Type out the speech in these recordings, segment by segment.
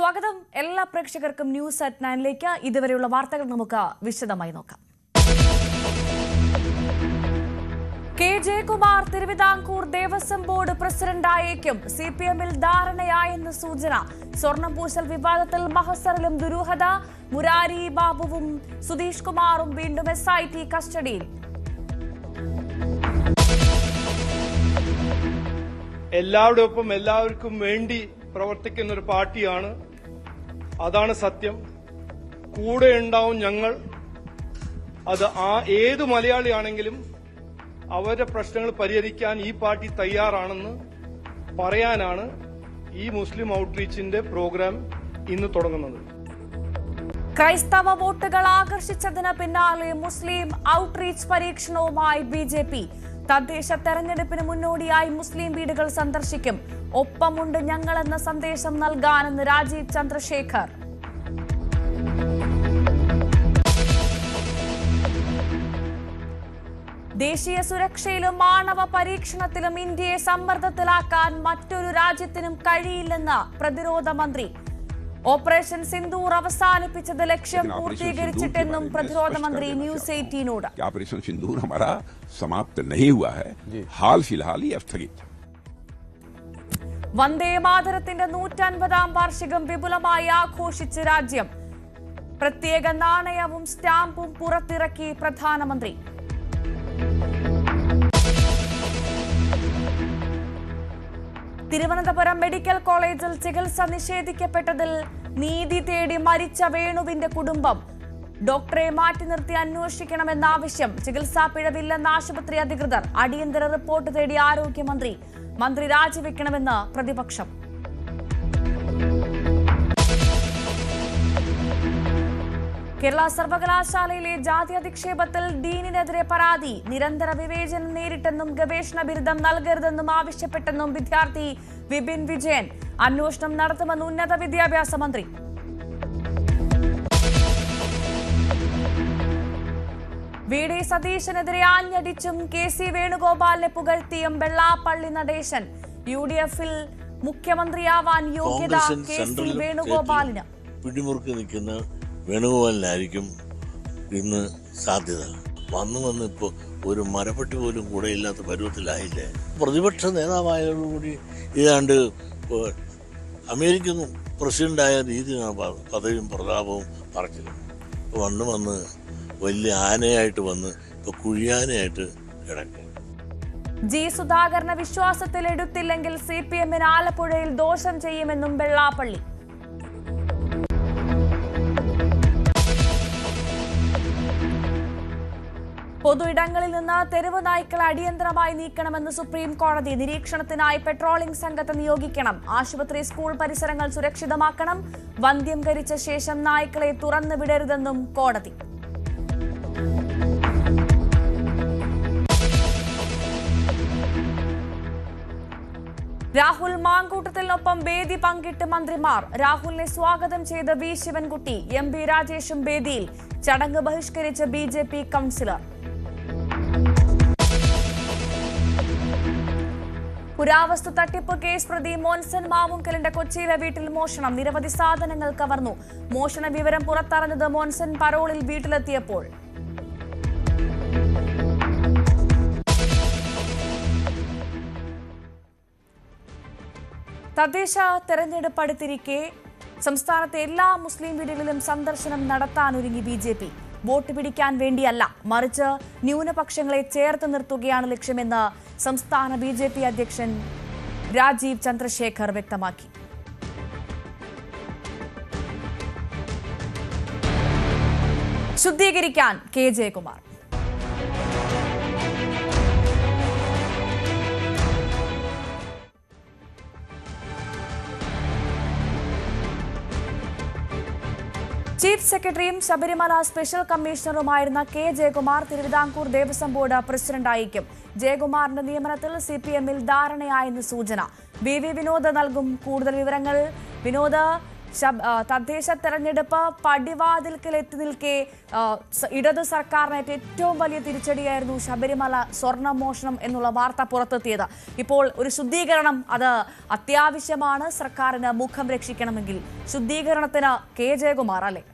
സ്വാഗതം എല്ലാ പ്രേക്ഷകർക്കും ന്യൂസ് അറ്റ് 9ലേക്ക്. ഇതുവരെയുള്ള വാർത്തകൾ നമുക്ക് വിശദമായി നോക്കാം. കെ ജയകുമാർ തിരുവിതാംകൂർ ദേവസ്വം ബോർഡ് പ്രസിഡന്റായേക്കും. സിപിഎമ്മിൽ ധാരണയായെന്ന് സൂചന. സ്വർണം പൂശൽ വിവാദത്തിൽ മഹസറിലും ദുരൂഹത. മുരാരി ബാബുവും സുധീഷ് കുമാറും വീണ്ടും SIT കസ്റ്റഡിയിൽ. എല്ലാവരോടൊപ്പം എല്ലാവർക്കും വേണ്ടി പ്രവർത്തിക്കുന്ന ഒരു പാർട്ടിയാണ്. അതാണ് സത്യം. കൂടെ ഉണ്ടാവും ഞങ്ങൾ. അത് ഏത് മലയാളിയാണെങ്കിലും അവരുടെ പ്രശ്നങ്ങൾ പരിഹരിക്കാൻ ഈ പാർട്ടി തയ്യാറാണെന്ന് പറയാനാണ് ഈ മുസ്ലിം ഔട്ട്റീച്ചിന്റെ പ്രോഗ്രാം ഇന്ന് തുടങ്ങുന്നത്. ക്രൈസ്തവ വോട്ടുകൾ ആകർഷിച്ചതിന് പിന്നാലെ മുസ്ലിം ഔട്ട്റീച്ച് പരീക്ഷണവുമായി BJP. തദ്ദേശ തെരഞ്ഞെടുപ്പിന് മുന്നോടിയായി മുസ്ലിം വീടുകൾ സന്ദർശിക്കും. ഒപ്പമുണ്ട് ഞങ്ങളെന്ന സന്ദേശം നൽകാനെന്ന് രാജീവ് ചന്ദ്രശേഖർ. ദേശീയ സുരക്ഷയിലും ആണവ പരീക്ഷണത്തിലും ഇന്ത്യയെ സമ്മർദ്ദത്തിലാക്കാൻ മറ്റൊരു രാജ്യത്തിനും കഴിയില്ലെന്ന് പ്രതിരോധ മന്ത്രി. ഓപ്പറേഷൻ സിന്ദൂർ അവസാനിപ്പിച്ചത് ലക്ഷ്യം പൂർത്തീകരിച്ചിട്ടെന്നും പ്രതിരോധ മന്ത്രി ന്യൂസ് 18നോട്. ऑपरेशन सिंदूर हमारा समाप्त नहीं हुआ है, हाल फिलहाल ही स्थगित. വന്ദേ മാതരത്തിന്റെ 150ാം വാർഷികം വിപുലമായി ആഘോഷിച്ച് രാജ്യം. പ്രത്യേക നാണയവും സ്റ്റാമ്പും പുറത്തിറക്കി പ്രധാനമന്ത്രി. തിരുവനന്തപുരം മെഡിക്കൽ കോളേജിൽ ചികിത്സ നിഷേധിക്കപ്പെട്ടതിൽ നീതി തേടി മരിച്ച വേണുവിന്റെ കുടുംബം. ഡോക്ടറെ മാറ്റി നിർത്തി അന്വേഷിക്കണമെന്ന ആവശ്യം. ചികിത്സാ പിഴവില്ലെന്ന ആശുപത്രി അധികൃതർ. അടിയന്തര റിപ്പോർട്ട് തേടി ആരോഗ്യമന്ത്രി. മന്ത്രി രാജിവെക്കണമെന്ന് പ്രതിപക്ഷം. കേരള സർവകലാശാലയിലെ ജാതി അധിക്ഷേപത്തിൽ ഡീനിനെതിരെ പരാതി. നിരന്തര വിവേചനം നേരിട്ടെന്നും ഗവേഷണ ബിരുദം നൽകരുതെന്നും ആവശ്യപ്പെട്ടെന്നും വിദ്യാർത്ഥി വിപിൻ വിജയൻ. അന്വേഷണം നടത്തുമെന്ന് ഉന്നത വിദ്യാഭ്യാസ മന്ത്രി. VD സതീശനെതിരെ ആഞ്ഞടിച്ചും KC വേണുഗോപാലിനെ പുകഴ്ത്തിയും Vellappally Natesan. UDF-ൽ മുഖ്യമന്ത്രിയാവാൻ യോഗ്യത KC വേണുഗോപാലിന്. പിടിമുറുക്കി നിൽക്കുന്ന വേണുഗോപാലിനായിരിക്കും ഇന്ന് സാധ്യത. വന്ന് ഇപ്പോൾ ഒരു മരപ്പെട്ടി പോലും കൂടെ ഇല്ലാത്ത പരുവത്തിലായില്ലേ. പ്രതിപക്ഷ നേതാവായതോടുകൂടി ഏതാണ്ട് അമേരിക്കൻ പ്രസിഡന്റായ രീതിയാണ് പദവിയും പ്രതാപവും പറച്ചിലും. വന്ന് വലിയ ആനയായിട്ട് വന്ന് ഇപ്പൊ കുഴിയാനയായിട്ട് കിടക്കുക. G സുധാകരനെ വിശ്വാസത്തിൽ എടുത്തില്ലെങ്കിൽ CPM-ന് ആലപ്പുഴയിൽ ദോഷം ചെയ്യുമെന്നും വെള്ളാപ്പള്ളി. പൊതു ഇടങ്ങളിൽ നിന്ന് തെരുവ് നായ്ക്കളെ അടിയന്തരമായി നീക്കണമെന്ന് സുപ്രീം കോടതി. നിരീക്ഷണത്തിനായി പെട്രോളിംഗ് സംഘത്തെ നിയോഗിക്കണം. ആശുപത്രി, സ്കൂൾ പരിസരങ്ങൾ സുരക്ഷിതമാക്കണം. വന്ധ്യംകരിച്ച ശേഷം നായ്ക്കളെ തുറന്നു വിടരുതെന്നും കോടതി. രാഹുൽ മാങ്കൂട്ടത്തിനൊപ്പം വേദി പങ്കിട്ട് മന്ത്രിമാർ. രാഹുലിനെ സ്വാഗതം ചെയ്ത V ശിവൻകുട്ടി. MP രാജേഷും വേദിയിൽ. ചടങ്ങ് ബഹിഷ്കരിച്ച BJP കൗൺസിലർ. പുരാവസ്തു തട്ടിപ്പ് കേസ് പ്രതി മോൻസൺ മാവുങ്കലിന്റെ കൊച്ചിയിലെ വീട്ടിൽ മോഷണം. നിരവധി സാധനങ്ങൾ കവർന്നു. മോഷണ വിവരം പുറത്തറിഞ്ഞത് മോൻസൺ പരോളിൽ വീട്ടിലെത്തിയപ്പോൾ. തദ്ദേശ തെരഞ്ഞെടുപ്പ് അടുത്തിരിക്കെ സംസ്ഥാനത്തെ എല്ലാ മുസ്ലിം വീടുകളിലും സന്ദർശനം നടത്താനൊരുങ്ങി BJP. വോട്ട് പിടിക്കാൻ വേണ്ടിയല്ല, മറിച്ച് ന്യൂനപക്ഷങ്ങളെ ചേർത്ത് നിർത്തുകയാണ് ലക്ഷ്യമെന്ന് സംസ്ഥാന BJP അധ്യക്ഷൻ രാജീവ് ചന്ദ്രശേഖർ വ്യക്തമാക്കി. ശുദ്ധീകരിക്കാൻ K ജയകുമാർ. ചീഫ് സെക്രട്ടറിയും ശബരിമല സ്പെഷ്യൽ കമ്മീഷണറുമായിരുന്ന K ജയകുമാർ തിരുവിതാംകൂർ ദേവസ്വം ബോർഡ് പ്രസിഡന്റായിരിക്കും. ജയകുമാറിന്റെ നിയമനത്തിൽ CPM-ൽ ധാരണയായെന്ന് സൂചന. VV വിനോദ് നൽകും കൂടുതൽ വിവരങ്ങൾ. വിനോദ്, തദ്ദേശ തെരഞ്ഞെടുപ്പ് പടിവാതിൽക്കൽ എത്തി നിൽക്കെ ഇടത് സർക്കാരിനേറ്റ ഏറ്റവും വലിയ തിരിച്ചടിയായിരുന്നു ശബരിമല സ്വർണ്ണമോഷണം എന്നുള്ള വാർത്ത പുറത്തെത്തിയത്. ഇപ്പോൾ ഒരു ശുദ്ധീകരണം അത് അത്യാവശ്യമാണ്. സർക്കാരിന് മുഖം രക്ഷിക്കണമെങ്കിൽ ശുദ്ധീകരണത്തിന് കെ ജയകുമാർ അല്ലേ?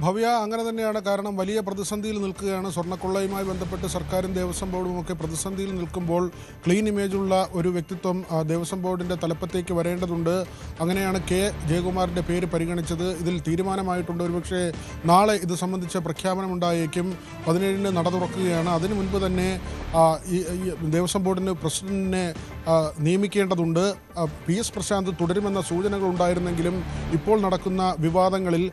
ഭവ്യ, അങ്ങനെ തന്നെയാണ്. കാരണം വലിയ പ്രതിസന്ധിയിൽ നിൽക്കുകയാണ്. സ്വർണ്ണക്കൊള്ളയുമായി ബന്ധപ്പെട്ട് സർക്കാരും ദേവസ്വം ബോർഡും ഒക്കെ പ്രതിസന്ധിയിൽ നിൽക്കുമ്പോൾ ക്ലീൻ ഇമേജുള്ള ഒരു വ്യക്തിത്വം ദേവസ്വം ബോർഡിൻ്റെ തലപ്പത്തേക്ക് വരേണ്ടതുണ്ട്. അങ്ങനെയാണ് കെ ജയകുമാറിൻ്റെ പേര് പരിഗണിച്ചത്. ഇതിൽ തീരുമാനമായിട്ടുണ്ട്. ഒരുപക്ഷെ നാളെ ഇത് സംബന്ധിച്ച പ്രഖ്യാപനമുണ്ടായേക്കും. 17-ന് നട തുറക്കുകയാണ്. അതിനു മുൻപ് തന്നെ ഈ ദേവസ്വം ബോർഡിന് പ്രസിഡന്റിനെ നിയമിക്കേണ്ടതുണ്ട്. PS പ്രശാന്ത് തുടരുമെന്ന സൂചനകൾ ഉണ്ടായിരുന്നെങ്കിലും ഇപ്പോൾ നടക്കുന്ന വിവാദങ്ങളിൽ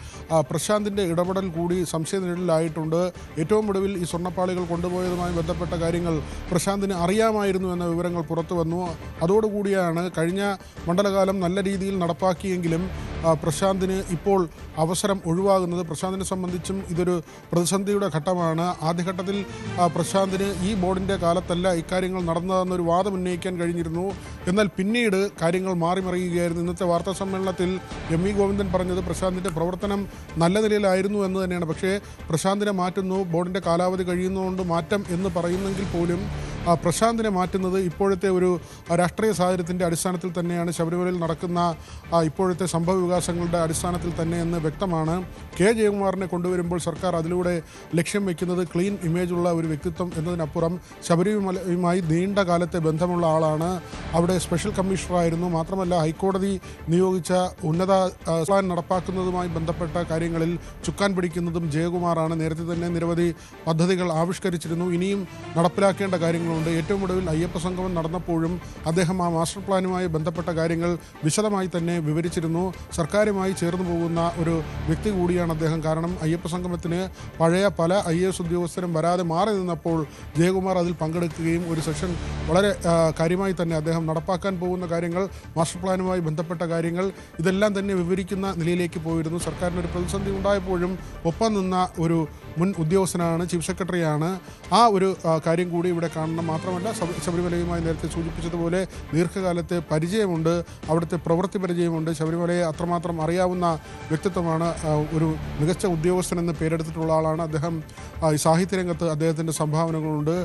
പ്രശാന്തിൻ്റെ ഇടപെടൽ കൂടി സംശയനിഴലിലായിട്ടുണ്ട്. ഏറ്റവും ഒടുവിൽ ഈ സ്വർണ്ണപ്പാളികൾ കൊണ്ടുപോയതുമായി ബന്ധപ്പെട്ട കാര്യങ്ങൾ പ്രശാന്തിന് അറിയാമായിരുന്നു എന്ന വിവരങ്ങൾ പുറത്തു വന്നു. അതോടുകൂടിയാണ് കഴിഞ്ഞ മണ്ഡലകാലം നല്ല രീതിയിൽ നടപ്പാക്കിയെങ്കിലും പ്രശാന്തിന് ഇപ്പോൾ അവസരം ഒഴിവാകുന്നത്. പ്രശാന്തിനെ സംബന്ധിച്ചും ഇതൊരു പ്രതിസന്ധിയുടെ ഘട്ടമാണ്. ആദ്യഘട്ടത്തിൽ പ്രശാന്തിന് ഈ ബോർഡിൻ്റെ കാലത്തല്ല ഇക്കാര്യങ്ങൾ നടന്നതെന്നൊരു വാദം ഉന്നയിക്കാൻ കഴിഞ്ഞിരുന്നു. എന്നാൽ പിന്നീട് കാര്യങ്ങൾ മാറിമറിയുകയായിരുന്നു. ഇന്നത്തെ വാർത്താ സമ്മേളനത്തിൽ MV ഗോവിന്ദൻ പറഞ്ഞത് പ്രശാന്തിൻ്റെ പ്രവർത്തനം നല്ല നിലയിലായിരുന്നു എന്ന് തന്നെയാണ്. പക്ഷേ പ്രശാന്തിനെ മാറ്റുന്നു, ബോർഡിൻ്റെ കാലാവധി കഴിയുന്നതുകൊണ്ട് മാറ്റം എന്ന് പറയുന്നെങ്കിൽ പോലും പ്രശാന്തിനെ മാറ്റുന്നത് ഇപ്പോഴത്തെ ഒരു രാഷ്ട്രീയ സാഹചര്യത്തിൻ്റെ അടിസ്ഥാനത്തിൽ തന്നെയാണ്. ശബരിമലയിൽ നടക്കുന്ന ഇപ്പോഴത്തെ സംഭവ വികാസങ്ങളുടെ അടിസ്ഥാനത്തിൽ തന്നെ എന്ന് വ്യക്തമാണ്. കെ ജയകുമാറിനെ കൊണ്ടുവരുമ്പോൾ സർക്കാർ അതിലൂടെ ലക്ഷ്യം വയ്ക്കുന്നത് ക്ലീൻ ഇമേജുള്ള ഒരു വ്യക്തിത്വം എന്നതിനപ്പുറം ശബരിമലയുമായി നീണ്ട കാലത്തെ ബന്ധമുള്ള ആളാണ്. അവിടെ സ്പെഷ്യൽ കമ്മീഷണറായിരുന്നു. മാത്രമല്ല ഹൈക്കോടതി നിയോഗിച്ച ഉന്നത പ്ലാൻ നടപ്പാക്കുന്നതുമായി ബന്ധപ്പെട്ട കാര്യങ്ങളിൽ ചുക്കാൻ പിടിക്കുന്നതും ജയകുമാറാണ്. നേരത്തെ തന്നെ നിരവധി പദ്ധതികൾ ആവിഷ്കരിച്ചിരുന്നു. ഇനിയും നടപ്പിലാക്കേണ്ട കാര്യങ്ങളുണ്ട്. ഏറ്റവും ഒടുവിൽ അയ്യപ്പ സംഗമം നടന്നപ്പോഴും അദ്ദേഹം ആ മാസ്റ്റർ പ്ലാനുമായി ബന്ധപ്പെട്ട കാര്യങ്ങൾ വിശദമായി തന്നെ വിവരിച്ചിരുന്നു. സർക്കാരുമായി ചേർന്ന് പോകുന്ന ഒരു വ്യക്തി കൂടിയാണ് അദ്ദേഹം. കാരണം അയ്യപ്പ സംഗമത്തിന് പഴയ പല IAS ഉദ്യോഗസ്ഥരും വരാതെ മാറി നിന്നപ്പോൾ ജയകുമാർ അതിൽ പങ്കെടുക്കുകയും ഒരു സെഷൻ വളരെ കാര്യമായി തന്നെ അദ്ദേഹം നടപ്പാക്കാൻ പോകുന്ന കാര്യങ്ങൾ, മാസ്റ്റർ പ്ലാനുമായി ബന്ധപ്പെട്ട കാര്യങ്ങൾ ഇതെല്ലാം തന്നെ വിവരിക്കുന്ന നിലയിലേക്ക് പോയിരുന്നു. സർക്കാരിനൊരു പ്രതിസന്ധി ഉണ്ടായപ്പോഴും ഒപ്പം നിന്ന ഒരു മുൻ ഉദ്യോഗസ്ഥനാണ്, ചീഫ് സെക്രട്ടറിയാണ്. ആ ഒരു കാര്യം കൂടി ഇവിടെ കാണണം. മാത്രമല്ല ശബരിമലയുമായി നേരത്തെ സൂചിപ്പിച്ചതുപോലെ ദീർഘകാലത്തെ പരിചയമുണ്ട്, അവിടുത്തെ പ്രവൃത്തി പരിചയമുണ്ട്. ശബരിമലയെ അത്രമാത്രം അറിയാവുന്ന വ്യക്തിത്വമാണ്. ഒരു മികച്ച ഉദ്യോഗസ്ഥനെന്ന് പേരെടുത്തിട്ടുള്ള ആളാണ് അദ്ദേഹം. ഈ സാഹിത്യരംഗത്ത് അദ്ദേഹത്തിൻ്റെ സംഭാവനകളുണ്ട്.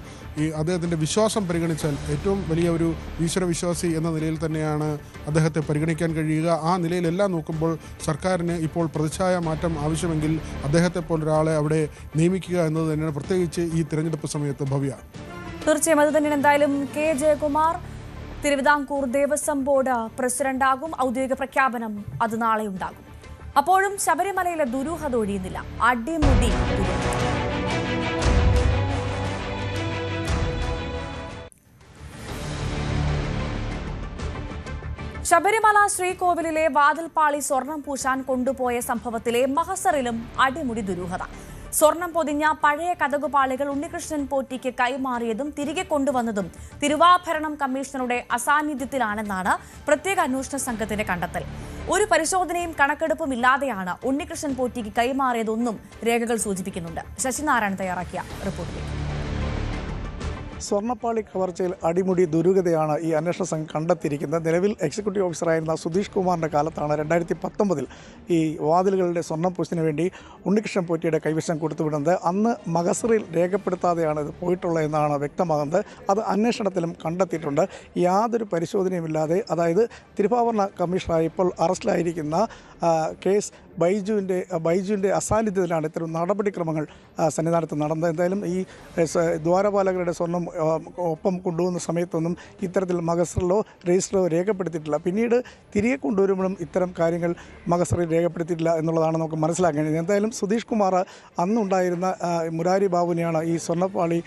ഈ അദ്ദേഹത്തിൻ്റെ വിശ്വാസം പരിഗണിച്ചാൽ ഏറ്റവും വലിയ ഒരു ഈശ്വരവിശ്വാസി എന്ന നിലയിൽ തന്നെയാണ് അദ്ദേഹത്തെ പരിഗണിക്കാൻ കഴിയുക. ആ നിലയിലെല്ലാം നോക്കുമ്പോൾ സർക്കാരിന് ഇപ്പോൾ പ്രതിച്ഛായ മാറ്റം ആവശ്യമെങ്കിൽ അദ്ദേഹത്തെ പോലൊരാളെ അവിടെ നിയമിക്കുക എന്നത് തന്നെയാണ്, പ്രത്യേകിച്ച് ഈ തിരഞ്ഞെടുപ്പ് സമയത്ത്. ഭവ്യ, തീർച്ചയായും അത് തന്നെയാണ്. എന്തായാലും കെ ജയകുമാർ തിരുവിതാംകൂർ ദേവസ്വം ബോർഡ് പ്രസിഡന്റാകും. ഔദ്യോഗിക പ്രഖ്യാപനം അത് നാളെ ഉണ്ടാകും. അപ്പോഴും ശബരിമലയിലെ ദുരൂഹത ഒഴിയുന്നില്ല. അടിമുടി ശബരിമല ശ്രീകോവിലിലെ വാതിൽപ്പാളി സ്വർണം പൂശാൻ കൊണ്ടുപോയ സംഭവത്തിലെ മഹസറിലും അടിമുടി ദുരൂഹത. സ്വർണം പൊതിഞ്ഞ പഴയ കതകുപാളികൾ ഉണ്ണികൃഷ്ണൻ പോറ്റിക്ക് കൈമാറിയതും തിരികെ കൊണ്ടുവന്നതും തിരുവാഭരണം കമ്മീഷണറുടെ അസാന്നിധ്യത്തിലാണെന്നാണ് പ്രത്യേക അന്വേഷണ സംഘത്തിന്റെ കണ്ടെത്തൽ. ഒരു പരിശോധനയും കണക്കെടുപ്പും ഇല്ലാതെയാണ് ഉണ്ണികൃഷ്ണൻ പോറ്റിക്ക് കൈമാറിയതൊന്നും രേഖകൾ സൂചിപ്പിക്കുന്നുണ്ട്. ശശിനാരായണൻ തയ്യാറാക്കിയ റിപ്പോർട്ടിലേക്ക്. സ്വർണ്ണപ്പാളി കവർച്ചയിൽ അടിമുടി ദുരൂഹതയാണ് ഈ അന്വേഷണ സംഘം കണ്ടെത്തിയിരിക്കുന്നത്. നിലവിൽ എക്സിക്യൂട്ടീവ് ഓഫീസറായിരുന്ന സുധീഷ് കുമാറിൻ്റെ കാലത്താണ് 2019 ഈ വാതിലുകളുടെ സ്വർണ്ണം പൂശിന് വേണ്ടി ഉണ്ണികൃഷ്ണൻ പോറ്റിയുടെ കൈവശം കൊടുത്തുവിടുന്നത്. അന്ന് മഹസറിൽ രേഖപ്പെടുത്താതെയാണ് ഇത് പോയിട്ടുള്ളതെന്നാണ് വ്യക്തമാകുന്നത്. അത് അന്വേഷണത്തിലും കണ്ടെത്തിയിട്ടുണ്ട്. യാതൊരു പരിശോധനയുമില്ലാതെ, അതായത് തിരുവാഭരണ കമ്മീഷണറായി ഇപ്പോൾ അറസ്റ്റിലായിരിക്കുന്ന കേസ് ബൈജുവിൻ്റെ അസാന്നിധ്യത്തിലാണ് ഇത്തരം നടപടിക്രമങ്ങൾ സന്നിധാനത്ത് നടന്നത്. എന്തായാലും ഈ ദ്വാരപാലകരുടെ സ്വർണം ഒപ്പം കൊണ്ടുപോകുന്ന സമയത്തൊന്നും ഇത്തരത്തിൽ മഹസറിലോ രജിസ്റ്ററിലോ രേഖപ്പെടുത്തിയിട്ടില്ല. പിന്നീട് തിരികെ കൊണ്ടുവരുമ്പോഴും ഇത്തരം കാര്യങ്ങൾ മഹസറിൽ രേഖപ്പെടുത്തിയിട്ടില്ല എന്നുള്ളതാണ് നമുക്ക് മനസ്സിലാക്കാൻ കഴിയുന്നത്. എന്തായാലും സുധീഷ് കുമാർ അന്നുണ്ടായിരുന്ന മുരാരി ബാബുവിനെയാണ് ഈ സ്വർണ്ണപ്പാളി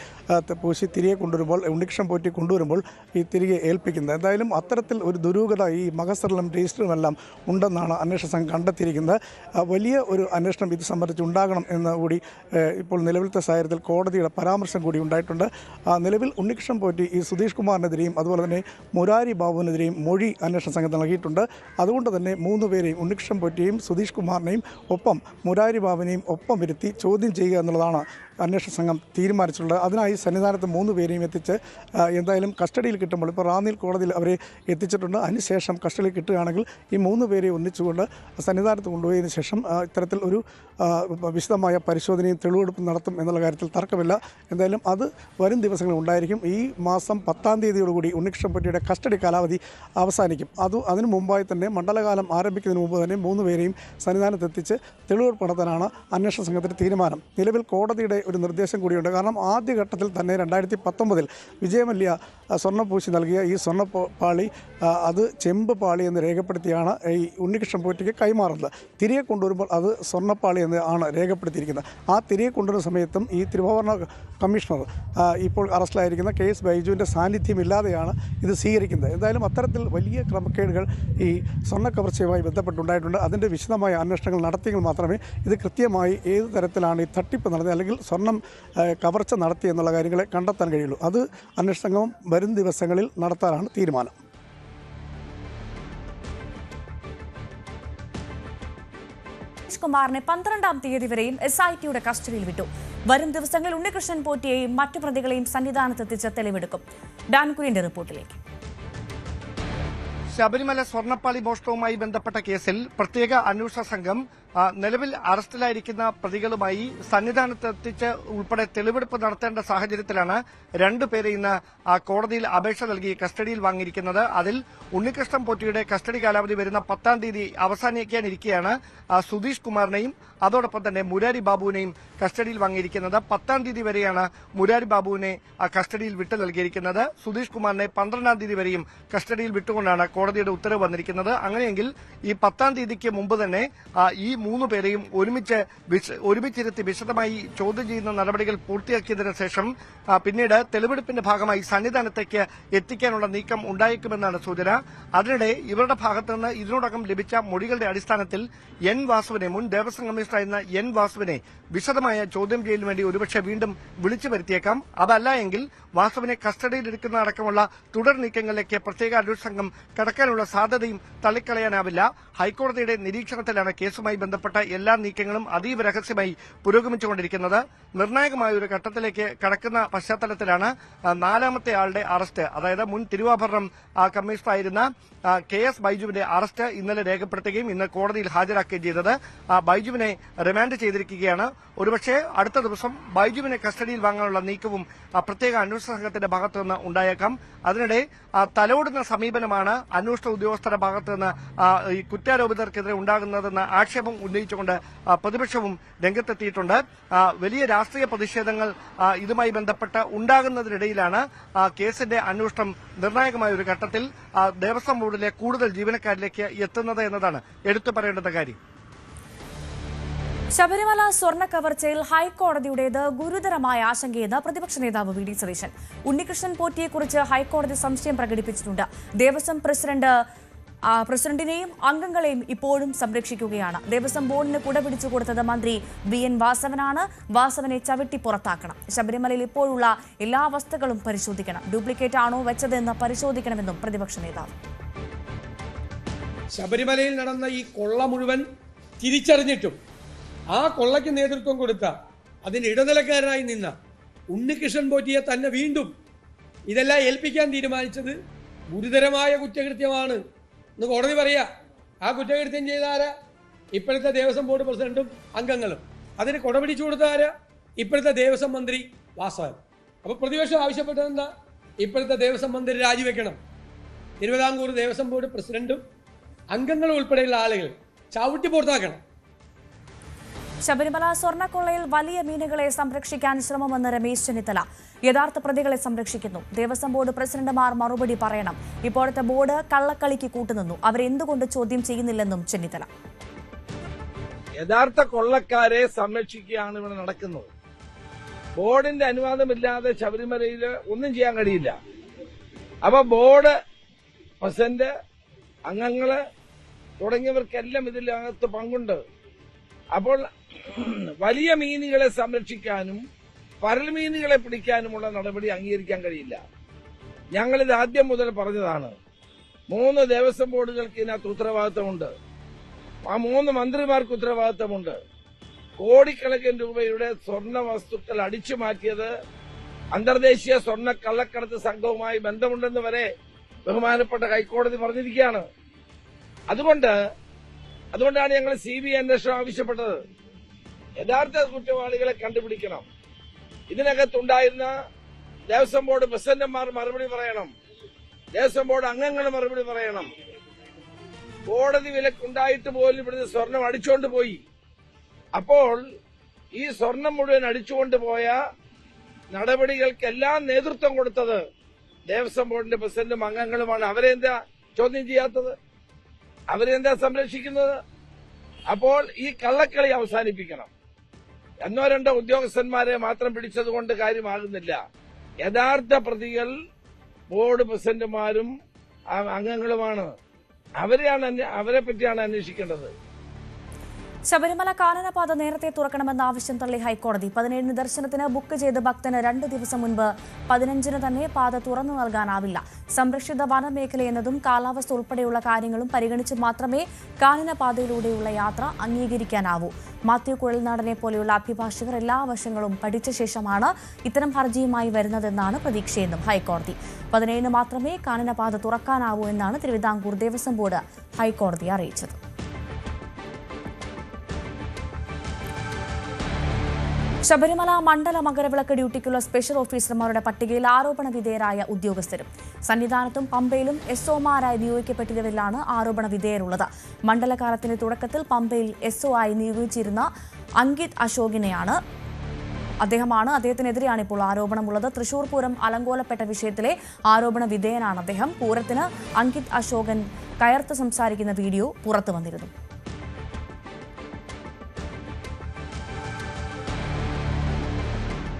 പൂശി തിരികെ കൊണ്ടുവരുമ്പോൾ, ഉണ്ണികൃഷ്ണൻ പോറ്റി കൊണ്ടുവരുമ്പോൾ ഈ തിരികെ ഏൽപ്പിക്കുന്നത്. എന്തായാലും അത്തരത്തിൽ ഒരു ദുരൂഹത ഈ മഹസറിലും രജിസ്റ്ററിലുമെല്ലാം ഉണ്ടെന്നാണ് അന്വേഷണ സംഘം കണ്ടെത്തിയിരിക്കുന്നത്. വലിയ ഒരു അന്വേഷണം ഇത് സംബന്ധിച്ച് ഉണ്ടാകണം എന്ന് കൂടി ഇപ്പോൾ നിലവിലത്തെ സാഹചര്യത്തിൽ കോടതിയുടെ പരാമർശം കൂടി ഉണ്ടായിട്ടുണ്ട്. നിലവിൽ ഉണ്ണികൃഷ്ണൻ പോറ്റി ഈ സുധീഷ് കുമാറിനെതിരെയും അതുപോലെ തന്നെ മുരാരി ബാബുവിനെതിരെയും മൊഴി അന്വേഷണ സംഘം നൽകിയിട്ടുണ്ട്. അതുകൊണ്ട് തന്നെ 3 പേരെയും, ഉണ്ണികൃഷ്ണൻ പോറ്റിയെയും സുധീഷ് കുമാറിനെയും ഒപ്പം മുരാരി ബാബുവിനെയും ഒപ്പം വരുത്തി ചോദ്യം ചെയ്യുക എന്നുള്ളതാണ് അന്വേഷണ സംഘം തീരുമാനിച്ചിട്ടുള്ളത്. അതിനായി സന്നിധാനത്ത് 3 പേരെയും എത്തിച്ച് എന്തായാലും കസ്റ്റഡിയിൽ കിട്ടുമ്പോൾ ഇപ്പോൾ റാന്നിയിൽ കോടതിയിൽ അവരെ എത്തിച്ചിട്ടുണ്ട്. അതിനുശേഷം കസ്റ്റഡിയിൽ കിട്ടുകയാണെങ്കിൽ ഈ 3 പേരെ ഒന്നിച്ചുകൊണ്ട് സന്നിധാനത്ത് കൊണ്ടുപോയതിനു ശേഷം ഇത്തരത്തിൽ ഒരു വിശദമായ പരിശോധനയും തെളിവെടുപ്പും നടത്തും എന്നുള്ള കാര്യത്തിൽ തർക്കമില്ല. എന്തായാലും അത് വരും ദിവസങ്ങളിൽ ഉണ്ടായിരിക്കും. ഈ മാസം 10-ാം തീയതിയോടുകൂടി ഉണ്ണികൃഷ്ണൻ പൊറ്റിയുടെ കസ്റ്റഡി കാലാവധി അവസാനിക്കും. അതിനു മുമ്പായി തന്നെ മണ്ഡലകാലം ആരംഭിക്കുന്നതിന് മുമ്പ് തന്നെ 3 പേരെയും സന്നിധാനത്ത് എത്തിച്ച് തെളിവെടുപ്പ് നടത്താനാണ് അന്വേഷണ സംഘത്തിൻ്റെ തീരുമാനം. നിലവിൽ കോടതിയുടെ ഒരു നിർദ്ദേശം കൂടിയുണ്ട്. കാരണം ആദ്യഘട്ടത്തിൽ തന്നെ 2019 വിജയമല്യ സ്വർണ്ണം പൂശി നൽകിയ ഈ സ്വർണ്ണപ്പാളി അത് ചെമ്പ് പാളി എന്ന് രേഖപ്പെടുത്തിയാണ് ഈ ഉണ്ണികൃഷ്ണൻ പോറ്റിക്ക് കൈമാറുന്നത്. തിരികെ കൊണ്ടുവരുമ്പോൾ അത് സ്വർണ്ണപ്പാളി എന്ന് ആണ് രേഖപ്പെടുത്തിയിരിക്കുന്നത്. ആ തിരികെ കൊണ്ടുവരുന്ന സമയത്തും ഈ തിരുവാഭരണ കമ്മീഷണർ ഇപ്പോൾ അറസ്റ്റിലായിരിക്കുന്ന KS ബൈജുവിൻ്റെ സാന്നിധ്യമില്ലാതെയാണ് ഇത് സ്വീകരിക്കുന്നത്. എന്തായാലും അത്തരത്തിൽ വലിയ ക്രമക്കേടുകൾ ഈ സ്വർണ്ണ കവർച്ചയുമായി ബന്ധപ്പെട്ടുണ്ടായിട്ടുണ്ട്. അതിൻ്റെ വിശദമായ അന്വേഷണങ്ങൾ നടത്തിയെങ്കിൽ മാത്രമേ ഇത് കൃത്യമായി ഏത് തരത്തിലാണ് ഈ തട്ടിപ്പ് നടന്നത് അല്ലെങ്കിൽ സ്വർണം കവർച്ച നടത്തി എന്നുള്ള കാര്യങ്ങളെ കണ്ടെത്താൻ കഴിയുള്ളൂ. അത് അന്വേഷണ സംഘം വരും ദിവസങ്ങളിൽ നടത്താനാണ് തീരുമാനം. കുമാറിനെ 12-ാം തീയതി വരെയും SITയുടെ കസ്റ്റഡിയിൽ വിട്ടു. വരും ദിവസങ്ങളിൽ ഉണ്ണികൃഷ്ണൻ പോറ്റിയെയും മറ്റു പ്രതികളെയും സന്നിധാനത്തെത്തിച്ച് തെളിവെടുക്കും. ഡാൻ കുര്യന്റെ റിപ്പോർട്ടിലേക്ക്. ശബരിമല സ്വർണ്ണപ്പാളി മോഷണവുമായി ബന്ധപ്പെട്ട കേസിൽ പ്രത്യേക അന്വേഷണ സംഘം നിലവിൽ അറസ്റ്റിലായിരിക്കുന്ന പ്രതികളുമായി സന്നിധാനത്തെത്തിച്ച് ഉൾപ്പെടെ തെളിവെടുപ്പ് നടത്തേണ്ട സാഹചര്യത്തിലാണ് 2 പേരെ ഇന്ന് കോടതിയിൽ അപേക്ഷ നൽകി കസ്റ്റഡിയിൽ വാങ്ങിയിരിക്കുന്നത്. അതിൽ ഉണ്ണികൃഷ്ണൻ പോറ്റിയുടെ കസ്റ്റഡി കാലാവധി വരുന്ന 10-ാം തീയതി അവസാനിക്കാനിരിക്കെയാണ് സുധീഷ് കുമാറിനെയും അതോടൊപ്പം തന്നെ മുരാരി ബാബുവിനെയും കസ്റ്റഡിയിൽ വാങ്ങിയിരിക്കുന്നത്. 10-ാം തീയതി വരെയാണ് മുരാരി ബാബുവിനെ കസ്റ്റഡിയിൽ വിട്ടു നൽകിയിരിക്കുന്നത്. സുധീഷ് കുമാറിനെ 12-ാം തീയതി വരെയും കസ്റ്റഡിയിൽ വിട്ടുകൊണ്ടാണ് കോടതിയുടെ ഉത്തരവ് വന്നിരിക്കുന്നത്. അങ്ങനെയെങ്കിൽ ഈ 10-ാം തീയതിക്ക് മുമ്പ് തന്നെ ഈ 3 പേരെയും ഒരുമിച്ചിരുത്തി വിശദമായി ചോദ്യം ചെയ്യുന്ന നടപടികൾ പൂർത്തിയാക്കിയതിനു ശേഷം പിന്നീട് തെളിവെടുപ്പിന്റെ ഭാഗമായി സന്നിധാനത്തേക്ക് എത്തിക്കാനുള്ള നീക്കം ഉണ്ടായേക്കുമെന്നാണ് സൂചന. അതിനിടെ ഇവരുടെ ഭാഗത്തുനിന്ന് ഇതിനോടകം ലഭിച്ച മൊഴികളുടെ അടിസ്ഥാനത്തിൽ N വാസുവിനെ, മുൻ ദേവസ്വം കമ്മീഷണറായിരുന്ന N വാസുവിനെ വിശദമായ ചോദ്യം ചെയ്യലിന് വേണ്ടി ഒരുപക്ഷെ വീണ്ടും വിളിച്ചു വരുത്തിയേക്കാം. അതല്ല എങ്കിൽ വാസുവിനെ കസ്റ്റഡിയിലെടുക്കുന്ന അടക്കമുള്ള തുടർ നീക്കങ്ങളിലേക്ക് പ്രത്യേക അന്വേഷണ സംഘം കടക്കാനുള്ള സാധ്യതയും തള്ളിക്കളയാനാവില്ല. ഹൈക്കോടതിയുടെ നിരീക്ഷണത്തിലാണ് കേസുമായി ബന്ധപ്പെട്ട എല്ലാ നീക്കങ്ങളും അതീവ രഹസ്യമായി പുരോഗമിച്ചുകൊണ്ടിരിക്കുന്നത്. നിർണായകമായ ഒരു ഘട്ടത്തിലേക്ക് കടക്കുന്ന പശ്ചാത്തലത്തിലാണ് 4ാമത്തെ ആളുടെ അറസ്റ്റ്, അതായത് മുൻ തിരുവാഭരണം കമ്മീഷണറായിരുന്ന KS ബൈജുവിന്റെ അറസ്റ്റ് ഇന്നലെ രേഖപ്പെടുത്തുകയും ഇന്ന് കോടതിയിൽ ഹാജരാക്കുകയും ചെയ്തത്. ബൈജുവിനെ റിമാൻഡ് ചെയ്തിരിക്കുകയാണ്. ഒരുപക്ഷെ അടുത്ത ദിവസം ബൈജുവിനെ കസ്റ്റഡിയിൽ വാങ്ങാനുള്ള നീക്കവും പ്രത്യേക അന്വേഷണ സംഘത്തിന്റെ ഭാഗത്തുനിന്ന് ഉണ്ടായേക്കാം. അതിനിടെ തലോടുന്ന സമീപനമാണ് അന്വേഷണ ഉദ്യോഗസ്ഥരുടെ ഭാഗത്തുനിന്ന് ഈ കുറ്റാരോപിതർക്കെതിരെ ഉണ്ടാകുന്നതെന്ന ആക്ഷേപം ഉന്നയിച്ചുകൊണ്ട് പ്രതിപക്ഷവും രംഗത്തെത്തിയിട്ടുണ്ട്. വലിയ രാഷ്ട്രീയ പ്രതിഷേധങ്ങൾ ഇതുമായി ബന്ധപ്പെട്ട് ഉണ്ടാകുന്നതിനിടയിലാണ് കേസിന്റെ അന്വേഷണം നിർണായകമായ ഒരു ഘട്ടത്തിൽ ദേവസ്വം ബോർഡിലെ കൂടുതൽ ജീവനക്കാരിലേക്ക് എത്തുന്നത് എന്നതാണ് എടുത്തു പറയേണ്ട കാര്യം. ശബരിമല സ്വർണ്ണ കവർച്ചയിൽ ഹൈക്കോടതിയുടേത് ഗുരുതരമായ ആശങ്കയെന്ന് പ്രതിപക്ഷ നേതാവ് VD സതീശൻ. ഉണ്ണികൃഷ്ണൻ പോറ്റിയെക്കുറിച്ച് ഹൈക്കോടതി സംശയം പ്രകടിപ്പിച്ചിട്ടുണ്ട്. ദേവസ്വം പ്രസിഡന്റിനെയും അംഗങ്ങളെയും ഇപ്പോഴും സംരക്ഷിക്കുകയാണ്. ദേവസ്വം ബോർഡിന് കുട പിടിച്ചു കൊടുത്തത് മന്ത്രി BN വാസവനാണ്. വാസവനെ ചവിട്ടി പുറത്താക്കണം. ശബരിമലയിൽ ഇപ്പോഴുള്ള എല്ലാ വസ്തുക്കളും പരിശോധിക്കണം. ഡ്യൂപ്ലിക്കേറ്റ് ആണോ വെച്ചതെന്ന് പരിശോധിക്കണമെന്നും പ്രതിപക്ഷ നേതാവ്. ശബരിമലയിൽ നടന്ന ഈ കൊള്ള മുഴുവൻ തിരിച്ചറിഞ്ഞിട്ടും ആ കൊള്ളയ്ക്ക് നേതൃത്വം കൊടുത്ത അതിന് ഇടനിലക്കാരനായി നിന്ന ഉണ്ണികൃഷ്ണൻ പോറ്റിയെ തന്നെ വീണ്ടും ഇതെല്ലാം ഏൽപ്പിക്കാൻ തീരുമാനിച്ചത് ഗുരുതരമായ കുറ്റകൃത്യമാണ് എന്ന് കോടതി പറയാ. ആ കുറ്റകൃത്യം ചെയ്ത ആരാ? ഇപ്പോഴത്തെ ദേവസ്വം ബോർഡ് പ്രസിഡന്റും അംഗങ്ങളും. അതിന് കൊടപിടിച്ചു കൊടുത്ത ആരാ? ഇപ്പോഴത്തെ ദേവസ്വം മന്ത്രി വാസവൻ. അപ്പൊ പ്രതിപക്ഷം ആവശ്യപ്പെട്ടത് എന്താ? ഇപ്പോഴത്തെ ദേവസ്വം മന്ത്രി രാജിവെക്കണം. തിരുവിതാംകൂർ ദേവസ്വം ബോർഡ് പ്രസിഡന്റും അംഗങ്ങളും ഉൾപ്പെടെയുള്ള ആളുകൾ ചവിട്ടി പുറത്താക്കണം. ശബരിമല സ്വർണ്ണക്കൊള്ളയിൽ വലിയ മീനുകളെ സംരക്ഷിക്കാൻ ശ്രമമെന്ന് രമേശ് ചെന്നിത്തല. യഥാർത്ഥ പ്രതികളെ സംരക്ഷിക്കുന്നു. ദേവസ്വം ബോർഡ് പ്രസിഡന്റുമാർ മറുപടി പറയണം. ഇപ്പോഴത്തെ ബോർഡ് കള്ളക്കളിക്ക് കൂട്ടുനിന്നു. അവരെന്തുകൊണ്ട് ചോദ്യം ചെയ്യുന്നില്ലെന്നും ചെന്നിത്തല. യഥാർത്ഥ കൊള്ളക്കാരെ സംരക്ഷിക്കുകയാണ് ഇവിടെ നടക്കുന്നത്. ബോർഡിന്റെ അനുവാദമില്ലാതെ ശബരിമലയിൽ ഒന്നും ചെയ്യാൻ കഴിയില്ല. അപ്പൊ ബോർഡ് പ്രസിഡന്റ്, അംഗങ്ങള് തുടങ്ങിയവർക്കെല്ലാം ഇതിനകത്ത് പങ്കുണ്ട്. അപ്പോൾ വലിയ മീനുകളെ സംരക്ഷിക്കാനും പരൽ മീനുകളെ പിടിക്കാനുമുള്ള നടപടി അംഗീകരിക്കാൻ കഴിയില്ല. ഞങ്ങളിത് ആദ്യം മുതൽ പറഞ്ഞതാണ്. 3 ദേവസ്വം ബോർഡുകൾക്ക് ഇതിനകത്ത് ഉത്തരവാദിത്തമുണ്ട്. ആ 3 മന്ത്രിമാർക്ക് ഉത്തരവാദിത്തമുണ്ട്. കോടിക്കണക്കിന് രൂപയുടെ സ്വർണ്ണ വസ്തുക്കൾ അടിച്ചു മാറ്റിയത് അന്തർദേശീയ സ്വർണ്ണ കള്ളക്കടത്ത് സംഘവുമായി ബന്ധമുണ്ടെന്ന് വരെ ബഹുമാനപ്പെട്ട ഹൈക്കോടതി പറഞ്ഞിരിക്കുകയാണ്. അതുകൊണ്ടാണ് ഞങ്ങൾ CBI അന്വേഷണം ആവശ്യപ്പെട്ടത്. യഥാർത്ഥ കുറ്റവാളികളെ കണ്ടുപിടിക്കണം. ഇതിനകത്തുണ്ടായിരുന്ന ദേവസ്വം ബോർഡ് പ്രസിഡന്റുമാർ മറുപടി പറയണം, ദേവസ്വം ബോർഡ് അംഗങ്ങൾ മറുപടി പറയണം. കോടതി വിലക്കുണ്ടായിട്ട് പോലും ഇവിടുന്ന് സ്വർണം അടിച്ചുകൊണ്ട് പോയി. അപ്പോൾ ഈ സ്വർണം മുഴുവൻ അടിച്ചുകൊണ്ട് പോയ നടപടികൾക്കെല്ലാം നേതൃത്വം കൊടുത്തത് ദേവസ്വം ബോർഡിന്റെ പ്രസിഡന്റും അംഗങ്ങളുമാണ്. അവരെന്താ ചോദ്യം ചെയ്യാത്തത്? അവരെന്താ സംരക്ഷിക്കുന്നത്? അപ്പോൾ ഈ കള്ളക്കളി അവസാനിപ്പിക്കണം. ഒന്നോ രണ്ടോ ഉദ്യോഗസ്ഥന്മാരെ മാത്രം പിടിച്ചതുകൊണ്ട് കാര്യമാകുന്നില്ല. യഥാർത്ഥ പ്രതികൾ ബോർഡ് പ്രസിഡന്റുമാരും അംഗങ്ങളുമാണ്. അവരെ പറ്റിയാണ് അന്വേഷിക്കേണ്ടത്. ശബരിമല കാനനപാത നേരത്തെ തുറക്കണമെന്ന ആവശ്യം തള്ളി ഹൈക്കോടതി. 17 ദർശനത്തിന് ബുക്ക് ചെയ്ത ഭക്തന് 2 ദിവസം മുൻപ് 15 തന്നെ പാത തുറന്നു നൽകാനാവില്ല. സംരക്ഷിത വനമേഖലയെന്നതും കാലാവസ്ഥ ഉൾപ്പെടെയുള്ള കാര്യങ്ങളും പരിഗണിച്ച് മാത്രമേ കാനനപാതയിലൂടെയുള്ള യാത്ര അംഗീകരിക്കാനാവൂ. മാത്യു കുഴൽനാടനെ പോലെയുള്ള അഭിഭാഷകർ എല്ലാ വശങ്ങളും പഠിച്ച ശേഷമാണ് ഇത്തരം ഹർജിയുമായി വരുന്നതെന്നാണ് പ്രതീക്ഷയെന്നും ഹൈക്കോടതി. 17 മാത്രമേ കാനനപാത തുറക്കാനാവൂ എന്നാണ് തിരുവിതാംകൂർ ദേവസ്വം ബോർഡ് ഹൈക്കോടതിയെ അറിയിച്ചത്. ശബരിമല മണ്ഡല മകരവിളക്ക് ഡ്യൂട്ടിക്കുള്ള സ്പെഷ്യൽ ഓഫീസർമാരുടെ പട്ടികയിൽ ആരോപണ വിധേയരായ ഉദ്യോഗസ്ഥരും സന്നിധാനത്തും പമ്പയിലും SO-മാരായി നിയോഗിക്കപ്പെട്ടവരിലാണ് ആരോപണ വിധേയരുള്ളത്. മണ്ഡലകാലത്തിന്റെ തുടക്കത്തിൽ പമ്പയിൽ SO ആയി നിയോഗിച്ചിരുന്ന അങ്കിത് അശോകിനെയാണ് അദ്ദേഹത്തിനെതിരെയാണ് ഇപ്പോൾ ആരോപണമുള്ളത്. തൃശൂർ പൂരം അലങ്കോലപ്പെട്ട വിഷയത്തിലെ ആരോപണ വിധേയനാണ് അദ്ദേഹം. പൂരത്തിന് അങ്കിത് അശോകൻ കയർത്ത് സംസാരിക്കുന്ന വീഡിയോ പുറത്തു വന്നിരുന്നു.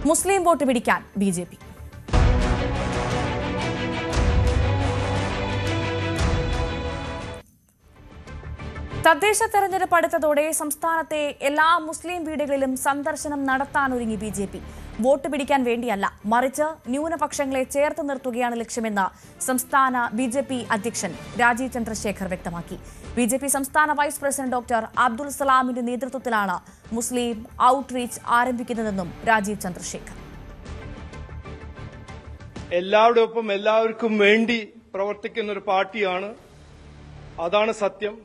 മുസ്ലിം വോട്ട് പിടിക്കാൻ BJP. തദ്ദേശ തെരഞ്ഞെടുപ്പ് അടുത്തതോടെ സംസ്ഥാനത്തെ എല്ലാ മുസ്ലിം വീടുകളിലും സന്ദർശനം നടത്താനൊരുങ്ങി BJP. വോട്ട് പിടിക്കാൻ വേണ്ടിയല്ല, മറിച്ച് ന്യൂനപക്ഷങ്ങളെ ചേർത്ത് നിർത്തുകയാണ് ലക്ഷ്യമെന്ന് സംസ്ഥാന BJP അധ്യക്ഷൻ രാജീവ് ചന്ദ്രശേഖർ വ്യക്തമാക്കി. BJP സംസ്ഥാന വൈസ് പ്രസിഡന്റ് ഡോക്ടർ അബ്ദുൽ സലാമിന്റെ നേതൃത്വത്തിലാണ് മുസ്ലിം ഔട്ട്റീച്ച് ആരംഭിക്കുന്നതെന്നും രാജീവ് ചന്ദ്രശേഖർ. എല്ലാവരുടെ ഒപ്പം എല്ലാവർക്കും വേണ്ടി പ്രവർത്തിക്കുന്ന ഒരു പാർട്ടിയാണ്. അതാണ് സത്യം.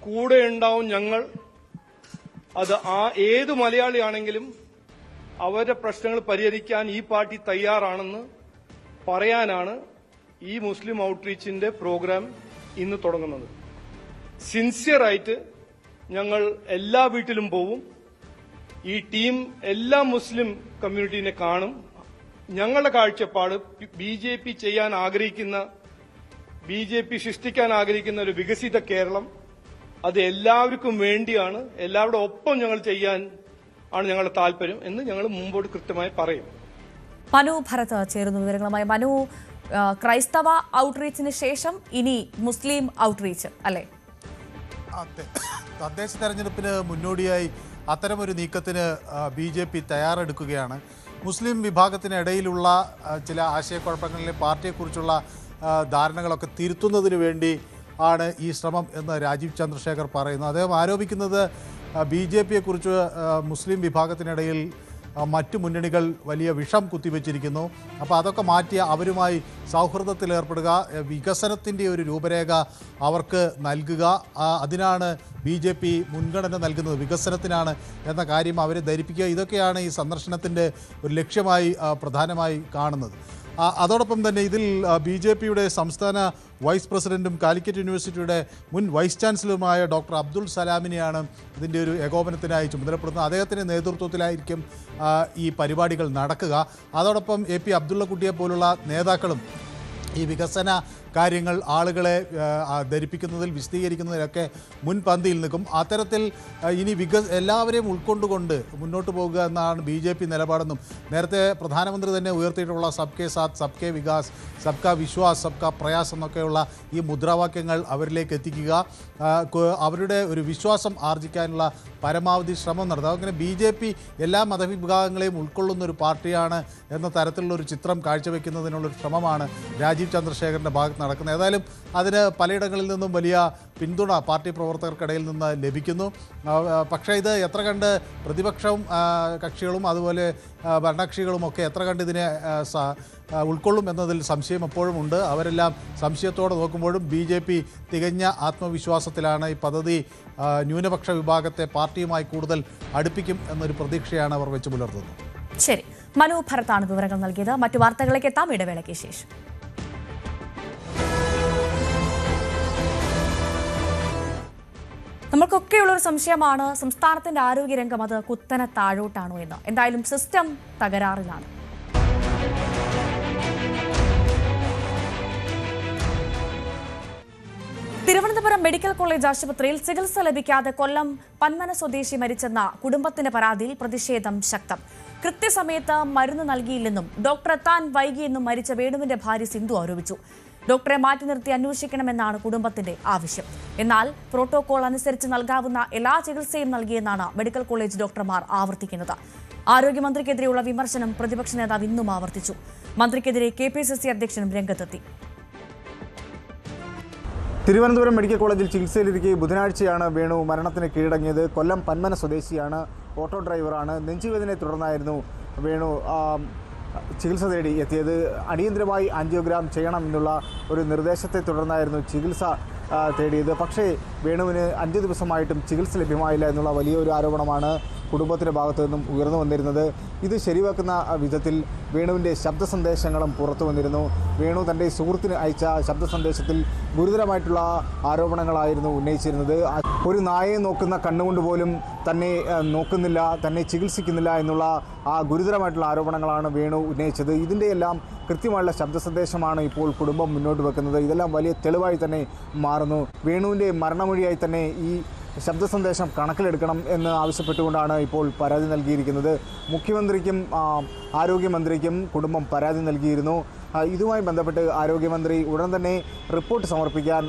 കൂടെ ഉണ്ടാവും ഞങ്ങൾ. അത് ഏത് മലയാളിയാണെങ്കിലും അവരുടെ പ്രശ്നങ്ങൾ പരിഹരിക്കാൻ ഈ പാർട്ടി തയ്യാറാണെന്ന് പറയാനാണ് ഈ മുസ്ലിം ഔട്ട്റീച്ചിന്റെ പ്രോഗ്രാം ഇന്ന് തുടങ്ങുന്നത്. സിൻസിയറായിട്ട് ഞങ്ങൾ എല്ലാ വീട്ടിലും പോവും. ഈ ടീം എല്ലാ മുസ്ലിം കമ്മ്യൂണിറ്റീനെ കാണും. ഞങ്ങളുടെ കാഴ്ചപ്പാട് BJP ചെയ്യാൻ ആഗ്രഹിക്കുന്ന, BJP സൃഷ്ടിക്കാൻ ആഗ്രഹിക്കുന്ന ഒരു വികസിത കേരളം, അത് എല്ലാവർക്കും വേണ്ടിയാണ്. എല്ലാവരുടെ ഒപ്പം ഞങ്ങൾ ചെയ്യാൻ ആണ് ഞങ്ങളുടെ താല്പര്യം എന്ന് ഞങ്ങൾ മുമ്പോട്ട് കൃത്യമായി പറയും. മനു ഭരത് ചേരുന്നു വിവരങ്ങളുമായി. മനു, ക്രൈസ്തവ ഔട്ട്റീച്ചിന് ശേഷം ഇനി മുസ്ലിം ഔട്ട്റീച്ച് അല്ലേ? തദ്ദേശ തെരഞ്ഞെടുപ്പിന് മുന്നോടിയായി അത്തരമൊരു നീക്കത്തിന് BJP തയ്യാറെടുക്കുകയാണ്. മുസ്ലിം വിഭാഗത്തിനിടയിലുള്ള ചില ആശയക്കുഴപ്പങ്ങളിലെ പാർട്ടിയെക്കുറിച്ചുള്ള ധാരണകളൊക്കെ തിരുത്തുന്നതിന് വേണ്ടി ആണ് ഈ ശ്രമം എന്ന് രാജീവ് ചന്ദ്രശേഖർ പറയുന്നു. അദ്ദേഹം ആരോപിക്കുന്നത് BJPയെക്കുറിച്ച് മുസ്ലിം വിഭാഗത്തിനിടയിൽ മറ്റു മുന്നണികൾ വലിയ വിഷം കുത്തിവെച്ചിരിക്കുന്നു. അപ്പോൾ അതൊക്കെ മാറ്റി അവരുമായി സൗഹൃദത്തിലേർപ്പെടുക, വികസനത്തിൻ്റെ ഒരു രൂപരേഖ അവർക്ക് നൽകുക, അതിനാണ് BJP മുൻഗണന നൽകുന്നത്, വികസനത്തിനാണ് എന്ന കാര്യം അവരെ ധരിപ്പിക്കുക. ഇതൊക്കെയാണ് ഈ സന്ദർശനത്തിൻ്റെ ഒരു ലക്ഷ്യമായി പ്രധാനമായി കാണുന്നത്. അതോടൊപ്പം തന്നെ ഇതിൽ BJPയുടെ സംസ്ഥാന വൈസ് പ്രസിഡന്റും കാലിക്കറ്റ് യൂണിവേഴ്സിറ്റിയുടെ മുൻ വൈസ് ചാൻസലറുമായ ഡോക്ടർ അബ്ദുൽ സലാമിനെയാണ് ഇതിൻ്റെ ഒരു ഏകോപനത്തിനായി ചുമതലപ്പെടുന്നത്. അദ്ദേഹത്തിൻ്റെ നേതൃത്വത്തിലായിരിക്കും ഈ പരിപാടികൾ നടക്കുക. അതോടൊപ്പം AP അബ്ദുള്ളക്കുട്ടിയെ പോലുള്ള നേതാക്കളും ഈ വികസന കാര്യങ്ങൾ ആളുകളെ ധരിപ്പിക്കുന്നതിൽ, വിശദീകരിക്കുന്നതിലൊക്കെ മുൻപന്തിയിൽ നിൽക്കും. അത്തരത്തിൽ ഇനി എല്ലാവരെയും ഉൾക്കൊണ്ടുകൊണ്ട് മുന്നോട്ട് പോകുക എന്നാണ് BJP നിലപാടെന്നും നേരത്തെ പ്രധാനമന്ത്രി തന്നെ ഉയർത്തിയിട്ടുള്ള സബ്കെ സാത്ത്, സബ്കെ വികാസ്, സബ്കാ വിശ്വാസ്, സബ്കാ പ്രയാസ് എന്നൊക്കെയുള്ള ഈ മുദ്രാവാക്യങ്ങൾ അവരിലേക്ക് എത്തിക്കുക, അവരുടെ ഒരു വിശ്വാസം ആർജിക്കാനുള്ള പരമാവധി ശ്രമം നടത്തുക. അങ്ങനെ BJP എല്ലാ മതവിഭാഗങ്ങളെയും ഉൾക്കൊള്ളുന്ന ഒരു പാർട്ടിയാണ് എന്ന തരത്തിലുള്ളൊരു ചിത്രം കാഴ്ചവെക്കുന്നതിനുള്ളൊരു ശ്രമമാണ് രാജീവ് ചന്ദ്രശേഖറിൻ്റെ ഭാഗത്ത് നടക്കുന്നത്. ഏതായാലും അതിന് പലയിടങ്ങളിൽ നിന്നും വലിയ പിന്തുണ പാർട്ടി പ്രവർത്തകർക്കിടയിൽ നിന്ന് ലഭിക്കുന്നു. പക്ഷേ ഇത് എത്ര കണ്ട് പ്രതിപക്ഷവും കക്ഷികളും അതുപോലെ ഭരണകക്ഷികളുമൊക്കെ എത്ര കണ്ട് ഇതിനെ ഉൾക്കൊള്ളും എന്നതിൽ സംശയം എപ്പോഴും ഉണ്ട്. അവരെല്ലാം സംശയത്തോടെ നോക്കുമ്പോഴും BJP തികഞ്ഞ ആത്മവിശ്വാസത്തിലാണ്. ഈ പദ്ധതി ന്യൂനപക്ഷ വിഭാഗത്തെ പാർട്ടിയുമായി കൂടുതൽ അടുപ്പിക്കും എന്നൊരു പ്രതീക്ഷയാണ് അവർ വെച്ച് പുലർത്തുന്നത്. ശരി, മനു ഭരത്താണ് വിവരങ്ങൾ നൽകിയത്. മറ്റു വാർത്തകളിലേക്ക് എത്താം ഇടവേളയ്ക്ക് ശേഷം. നമുക്കൊക്കെയുള്ളൊരു സംശയമാണ് സംസ്ഥാനത്തിന്റെ ആരോഗ്യരംഗം അത് കുത്തനെ താഴോട്ടാണോ എന്ന്. എന്തായാലും സിസ്റ്റം തകരാറിലാണ്. തിരുവനന്തപുരം മെഡിക്കൽ കോളേജ് ആശുപത്രിയിൽ ചികിത്സ ലഭിക്കാതെ കൊല്ലം പന്മന സ്വദേശി മരിച്ചെന്ന കുടുംബത്തിന്റെ പരാതിയിൽ പ്രതിഷേധം ശക്തം. കൃത്യസമയത്ത് മരുന്ന് നൽകിയില്ലെന്നും ഡോക്ടർ എത്താൻ വൈകിയെന്നും മരിച്ച വേണുവിന്റെ ഭാര്യ സിന്ധു ആരോപിച്ചു. ഡോക്ടറെ മാറ്റി നിർത്തി അന്വേഷിക്കണമെന്നാണ് കുടുംബത്തിന്റെ ആവശ്യം. എന്നാൽ പ്രോട്ടോകോൾ അനുസരിച്ച് നൽകാവുന്ന എല്ലാ ചികിത്സയും നൽകിയെന്നാണ് മെഡിക്കൽ കോളേജ് ഡോക്ടർമാർ ആവർത്തിക്കുന്നത്. ആരോഗ്യമന്ത്രിക്കെതിരെയുള്ള വിമർശനം പ്രതിപക്ഷ നേതാവ് ഇന്നും ആവർത്തിച്ചു. മന്ത്രിക്കെതിരെ KPCC അധ്യക്ഷനും രംഗത്തെത്തി. തിരുവനന്തപുരം മെഡിക്കൽ കോളേജിൽ ചികിത്സയിലിരിക്കെ ബുധനാഴ്ചയാണ് വേണു മരണത്തിന് കീഴടങ്ങിയത്. കൊല്ലം പന്മന സ്വദേശിയാണ്, ഓട്ടോ ഡ്രൈവറാണ്. നെഞ്ചുവേദനയെ തുടർന്നായിരുന്നു വേണു ചികിത്സ തേടി എത്തിയത്. അടിയന്തരമായി ആൻജിയോഗ്രാം ചെയ്യണമെന്നുള്ള ഒരു നിർദ്ദേശത്തെ തുടർന്നായിരുന്നു ചികിത്സ തേടിയത്. പക്ഷേ വേണുവിന് 5 ദിവസമായിട്ടും ചികിത്സ ലഭ്യമായില്ല എന്നുള്ള വലിയൊരു ആരോപണമാണ് കുടുംബത്തിൻ്റെ ഭാഗത്തു നിന്നും ഉയർന്നു വന്നിരുന്നത്. ഇത് ശരിവെക്കുന്ന വിധത്തിൽ വേണുവിൻ്റെ ശബ്ദ സന്ദേശങ്ങളും പുറത്തു വന്നിരുന്നു. വേണു തൻ്റെ സുഹൃത്തിന് അയച്ച ശബ്ദ സന്ദേശത്തിൽ ഗുരുതരമായിട്ടുള്ള ആരോപണങ്ങളായിരുന്നു ഉന്നയിച്ചിരുന്നത്. ഒരു നായയെ നോക്കുന്ന കണ്ണുകൊണ്ട് പോലും തന്നെ നോക്കുന്നില്ല, തന്നെ ചികിത്സിക്കുന്നില്ല എന്നുള്ള ആ ഗുരുതരമായിട്ടുള്ള ആരോപണങ്ങളാണ് വേണു ഉന്നയിച്ചത്. ഇതിൻ്റെയെല്ലാം കൃത്യമായുള്ള ശബ്ദ സന്ദേശമാണ് ഇപ്പോൾ കുടുംബം മുന്നോട്ട് വെക്കുന്നത്. ഇതെല്ലാം വലിയ തെളിവായി തന്നെ മാറുന്നു. വേണുവിൻ്റെ മരണമൊഴിയായി തന്നെ ഈ ശബ്ദ സന്ദേശം കണക്കിലെടുക്കണം എന്ന് ആവശ്യപ്പെട്ടുകൊണ്ടാണ് ഇപ്പോൾ പരാതി നൽകിയിരിക്കുന്നത്. മുഖ്യമന്ത്രിക്കും ആരോഗ്യമന്ത്രിക്കും കുടുംബം പരാതി നൽകിയിരുന്നു. ഇതുമായി ബന്ധപ്പെട്ട് ആരോഗ്യമന്ത്രി ഉടൻ തന്നെ റിപ്പോർട്ട് സമർപ്പിക്കാൻ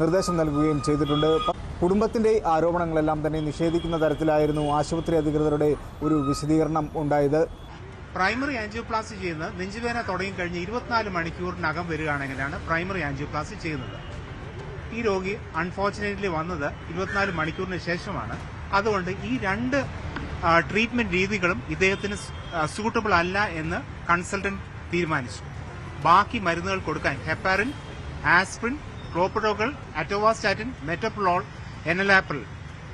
നിർദ്ദേശം നൽകുകയും ചെയ്തിട്ടുണ്ട്. കുടുംബത്തിൻ്റെ ആരോപണങ്ങളെല്ലാം തന്നെ നിഷേധിക്കുന്ന തരത്തിലായിരുന്നു ആശുപത്രി അധികൃതരുടെ ഒരു വിശദീകരണം ഉണ്ടായത്. പ്രൈമറി ആൻജിയോപ്ലാസ്റ്റി ചെയ്യുന്നത് നെഞ്ചുവേദന തുടങ്ങിക്കഴിഞ്ഞ് 24 മണിക്കൂറിനകം വരികയാണെങ്കിലാണ് പ്രൈമറി ആൻജിയോപ്ലാസ്റ്റി ചെയ്യുന്നത്. ഈ രോഗി അൺഫോർച്ചുനേറ്റ്ലി വന്നത് 24 മണിക്കൂറിന് ശേഷമാണ്. അതുകൊണ്ട് ഈ 2 ട്രീറ്റ്മെന്റ് രീതികളും ഇദ്ദേഹത്തിന് സൂട്ടബിൾ അല്ല എന്ന് കൺസൾട്ടന്റ് തീരുമാനിച്ചു. ബാക്കി മരുന്നുകൾ കൊടുക്കാൻ ഹെപ്പാരിൻ, ആസ്പിരിൻ, ക്ലോപ്പഡോഗൾ, അറ്റോവാസ്റ്റാറ്റിൻ, മെറ്റപ്രോൾ, എനലാപ്രിൽ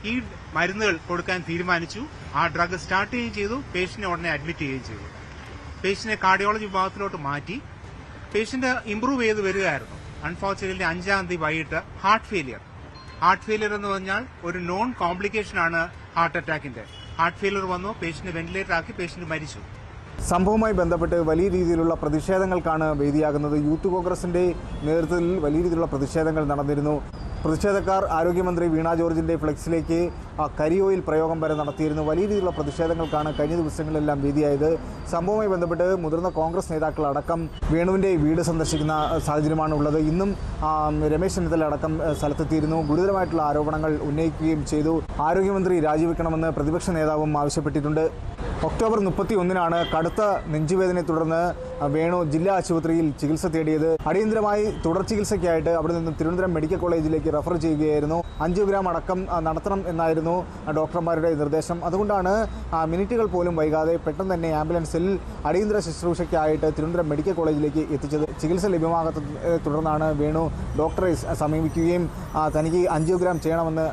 ഈ മരുന്നുകൾ കൊടുക്കാൻ തീരുമാനിച്ചു. ആ ഡ്രഗ് സ്റ്റാർട്ട് ചെയ്യുകയും ചെയ്തു. പേഷ്യന്റിനെ ഉടനെ അഡ്മിറ്റ് ചെയ്യുകയും ചെയ്തു. പേഷ്യന്റിനെ കാർഡിയോളജി വിഭാഗത്തിലോട്ട് മാറ്റി. പേഷ്യന്റ് ഇംപ്രൂവ് ചെയ്ത് വരികയായിരുന്നു. അൺഫോർച്ചുനേറ്റ്ലി 5-ാം തീയതി വൈകിട്ട് ഹാർട്ട് ഫെയിലിയർ എന്ന് പറഞ്ഞാൽ ഒരു നോൺ കോംപ്ലിക്കേഷനാണ് ഹാർട്ട് അറ്റാക്കിന്റെ. ഹാർട്ട് ഫെയിലിയർ വന്നു. പേഷ്യന്റ് വെന്റിലേറ്റർ ആക്കി. പേഷ്യന്റ് മരിച്ചു. സംഭവവുമായി ബന്ധപ്പെട്ട് വലിയ രീതിയിലുള്ള പ്രതിഷേധങ്ങൾക്കാണ് വേദിയാകുന്നത്. യൂത്ത് കോൺഗ്രസിന്റെ നേതൃത്വത്തിൽ വലിയ രീതിയിലുള്ള പ്രതിഷേധങ്ങൾ നടന്നിരുന്നു. പ്രതിഷേധക്കാർ ആരോഗ്യമന്ത്രി വീണ ജോർജിന്റെ ഫ്ലെക്സിലേക്ക് കരിയോയിൽ പ്രയോഗം വരെ നടത്തിയിരുന്നു. വലിയ രീതിയിലുള്ള പ്രതിഷേധങ്ങൾക്കാണ് കഴിഞ്ഞ ദിവസങ്ങളിലെല്ലാം വേദിയായത്. സംഭവവുമായി ബന്ധപ്പെട്ട് മുതിർന്ന കോൺഗ്രസ് നേതാക്കളടക്കം വേണുവിൻ്റെ വീട് സന്ദർശിക്കുന്ന സാഹചര്യമാണ് ഉള്ളത്. ഇന്നും രമേശ് ചെന്നിത്തല അടക്കം സ്ഥലത്തെത്തിയിരുന്നു. ഗുരുതരമായിട്ടുള്ള ആരോപണങ്ങൾ ഉന്നയിക്കുകയും ചെയ്തു. ആരോഗ്യമന്ത്രി രാജിവെക്കണമെന്ന് പ്രതിപക്ഷ നേതാവും ആവശ്യപ്പെട്ടിട്ടുണ്ട്. ഒക്ടോബർ 31-നാണ് കടുത്ത നെഞ്ചുവേദനയെ തുടർന്ന് വേണു ജില്ലാ ആശുപത്രിയിൽ ചികിത്സ തേടിയത്. അടിയന്തരമായി തുടർ ചികിത്സയ്ക്കായിട്ട് അവിടെ നിന്ന് തിരുവനന്തപുരം മെഡിക്കൽ കോളേജിലേക്ക് റഫർ ചെയ്യുകയായിരുന്നു. ആൻജിയോഗ്രാം അടക്കം നടത്തണം എന്നായിരുന്നു ഡോക്ടർമാരുടെ നിർദ്ദേശം. അതുകൊണ്ടാണ് മിനിറ്റുകൾ പോലും വൈകാതെ പെട്ടെന്ന് തന്നെ ആംബുലൻസിൽ അടിയന്തര ശുശ്രൂഷയ്ക്കായിട്ട് തിരുവനന്തപുരം മെഡിക്കൽ കോളേജിലേക്ക് എത്തിച്ചത്. ചികിത്സ ലഭ്യമാകാത്തതിനെ തുടർന്നാണ് വേണു ഡോക്ടറെ സമീപിക്കുകയും തനിക്ക് ആൻജിയോഗ്രാം ചെയ്യണമെന്ന്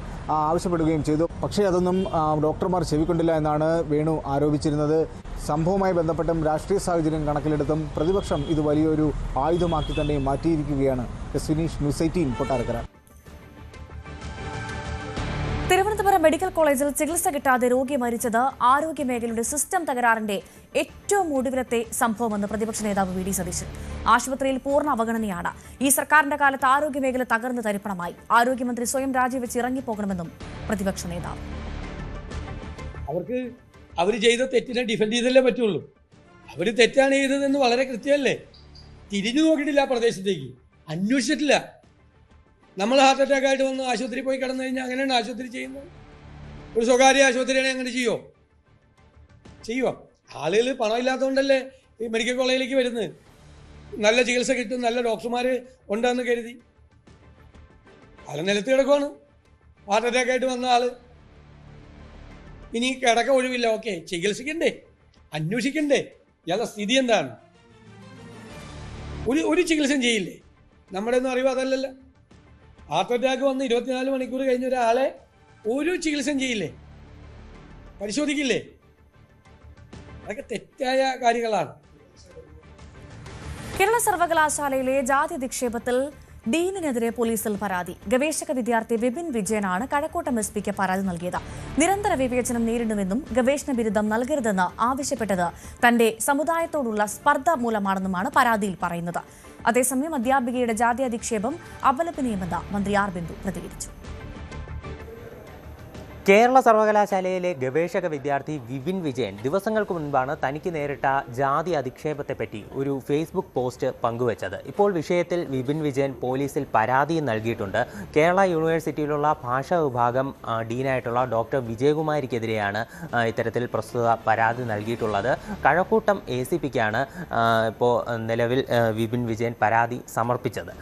ആവശ്യപ്പെടുകയും ചെയ്തു. പക്ഷേ അതൊന്നും ഡോക്ടർമാർ ചെവിക്കൊണ്ടില്ല എന്നാണ് വേണു ആരോപിച്ചിരുന്നത്. സംഭവവുമായി ബന്ധപ്പെട്ടും രാഷ്ട്രീയ സാഹചര്യം കണക്കിലെടുത്തും പ്രതിപക്ഷം ഇത് വലിയൊരു ആയുധമാക്കി തന്നെ മാറ്റിയിരിക്കുകയാണ്. വിനീഷ്, ന്യൂസ് 18 കൊട്ടാരക്കര. തിരുവനന്തപുരം മെഡിക്കൽ കോളേജിൽ ചികിത്സ കിട്ടാതെ രോഗി മരിച്ചത് ആരോഗ്യമേഖലയുടെ സിസ്റ്റം തകരാറിന്റെ ഏറ്റവും ഒടുവിലത്തെ സംഭവമെന്ന് പ്രതിപക്ഷ നേതാവ് വി ഡി സതീശൻ. ആശുപത്രിയിൽ പൂർണ്ണ അവഗണനയാണ്. ഈ സർക്കാരിന്റെ കാലത്ത് ആരോഗ്യമേഖല തകർന്ന് തരിപ്പണമായി. ആരോഗ്യമന്ത്രി സ്വയം രാജിവെച്ച് ഇറങ്ങിപ്പോകണമെന്നും പ്രതിപക്ഷ നേതാവ്. അവർക്ക് അവർ ചെയ്ത തെറ്റിനെ ഡിഫെൻഡ് ചെയ്തല്ലേ പറ്റുള്ളൂ. അവർ തെറ്റാണ് ചെയ്തതെന്ന് വളരെ കൃത്യമല്ലേ. തിരിഞ്ഞു നോക്കിയിട്ടില്ല, ആ പ്രദേശത്തേക്ക് അന്വേഷിച്ചിട്ടില്ല. നമ്മൾ ഹാർട്ട് അറ്റാക്ക് ആയിട്ട് വന്ന് ആശുപത്രി പോയി കിടന്നു കഴിഞ്ഞാൽ അങ്ങനെയാണ് ആശുപത്രി ചെയ്യുന്നത്. ഒരു സ്വകാര്യ ആശുപത്രിയാണെങ്കിൽ അങ്ങനെ ചെയ്യുമോ? ആളുകൾ പണമില്ലാത്തതുകൊണ്ടല്ലേ ഈ മെഡിക്കൽ കോളേജിലേക്ക് വരുന്നത്. നല്ല ചികിത്സ കിട്ടും, നല്ല ഡോക്ടർമാർ ഉണ്ടെന്ന് കരുതി ആൾ നിലത്ത് കിടക്കുവാണ്. ഹാർട്ട് അറ്റാക്ക് ആയിട്ട് വന്ന ആള് ഇനി കിടക്ക ഒഴിവില്ല. ഓക്കെ, ചികിത്സിക്കണ്ടേ, അന്വേഷിക്കണ്ടേ ഇയാളുടെ സ്ഥിതി എന്താണ്? ഒരു ചികിത്സയും ചെയ്യില്ലേ? നമ്മുടെ ഒന്നും അറിവ് അതല്ലല്ലോ. ഹാർട്ട് അറ്റാക്ക് വന്ന് 24 മണിക്കൂർ കഴിഞ്ഞ ഒരാളെ ഒരു ചികിത്സയും ചെയ്യില്ലേ? പരിശോധിക്കില്ലേ? അതൊക്കെ തെറ്റായ കാര്യങ്ങളാണ്. കേരള സർവകലാശാലയിലെ ജാതി അധിക്ഷേപത്തിൽ ഡീനിനെതിരെ പോലീസിൽ പരാതി. ഗവേഷക വിദ്യാർത്ഥി വിപിൻ വിജയനാണ് കഴക്കൂട്ടം എസ് പിക്ക് പരാതി നൽകിയത്. നിരന്തര വിവേചനം നേരിടുമെന്നും ഗവേഷണ ബിരുദം നൽകരുതെന്ന് ആവശ്യപ്പെട്ടത് തന്റെ സമുദായത്തോടുള്ള സ്പർദ്ധ മൂലമാണെന്നുമാണ് പരാതിയിൽ പറയുന്നത്. അതേസമയം അധ്യാപികയുടെ ജാതി അധിക്ഷേപം അപലപനീയമെന്ന് മന്ത്രി ആർ ബിന്ദു പ്രതികരിച്ചു. കേരള സർവകലാശാലയിലെ ഗവേഷക വിദ്യാർത്ഥി വിപിൻ വിജയൻ ദിവസങ്ങൾക്ക് മുൻപാണ് തനിക്ക് നേരിട്ട ജാതി അധിക്ഷേപത്തെപ്പറ്റി ഒരു ഫേസ്ബുക്ക് പോസ്റ്റ് പങ്കുവച്ചത്. ഇപ്പോൾ വിഷയത്തിൽ വിപിൻ വിജയൻ പോലീസിൽ പരാതിയും നൽകിയിട്ടുണ്ട്. കേരള യൂണിവേഴ്സിറ്റിയിലുള്ള ഭാഷാ വിഭാഗം ഡീനായിട്ടുള്ള ഡോക്ടർ വിജയകുമാരിക്കെതിരെയാണ് ഇത്തരത്തിൽ പ്രസ്തുത പരാതി നൽകിയിട്ടുള്ളത്. കഴക്കൂട്ടം ACPക്കാണ് ഇപ്പോൾ നിലവിൽ വിപിൻ വിജയൻ പരാതി സമർപ്പിച്ചത്.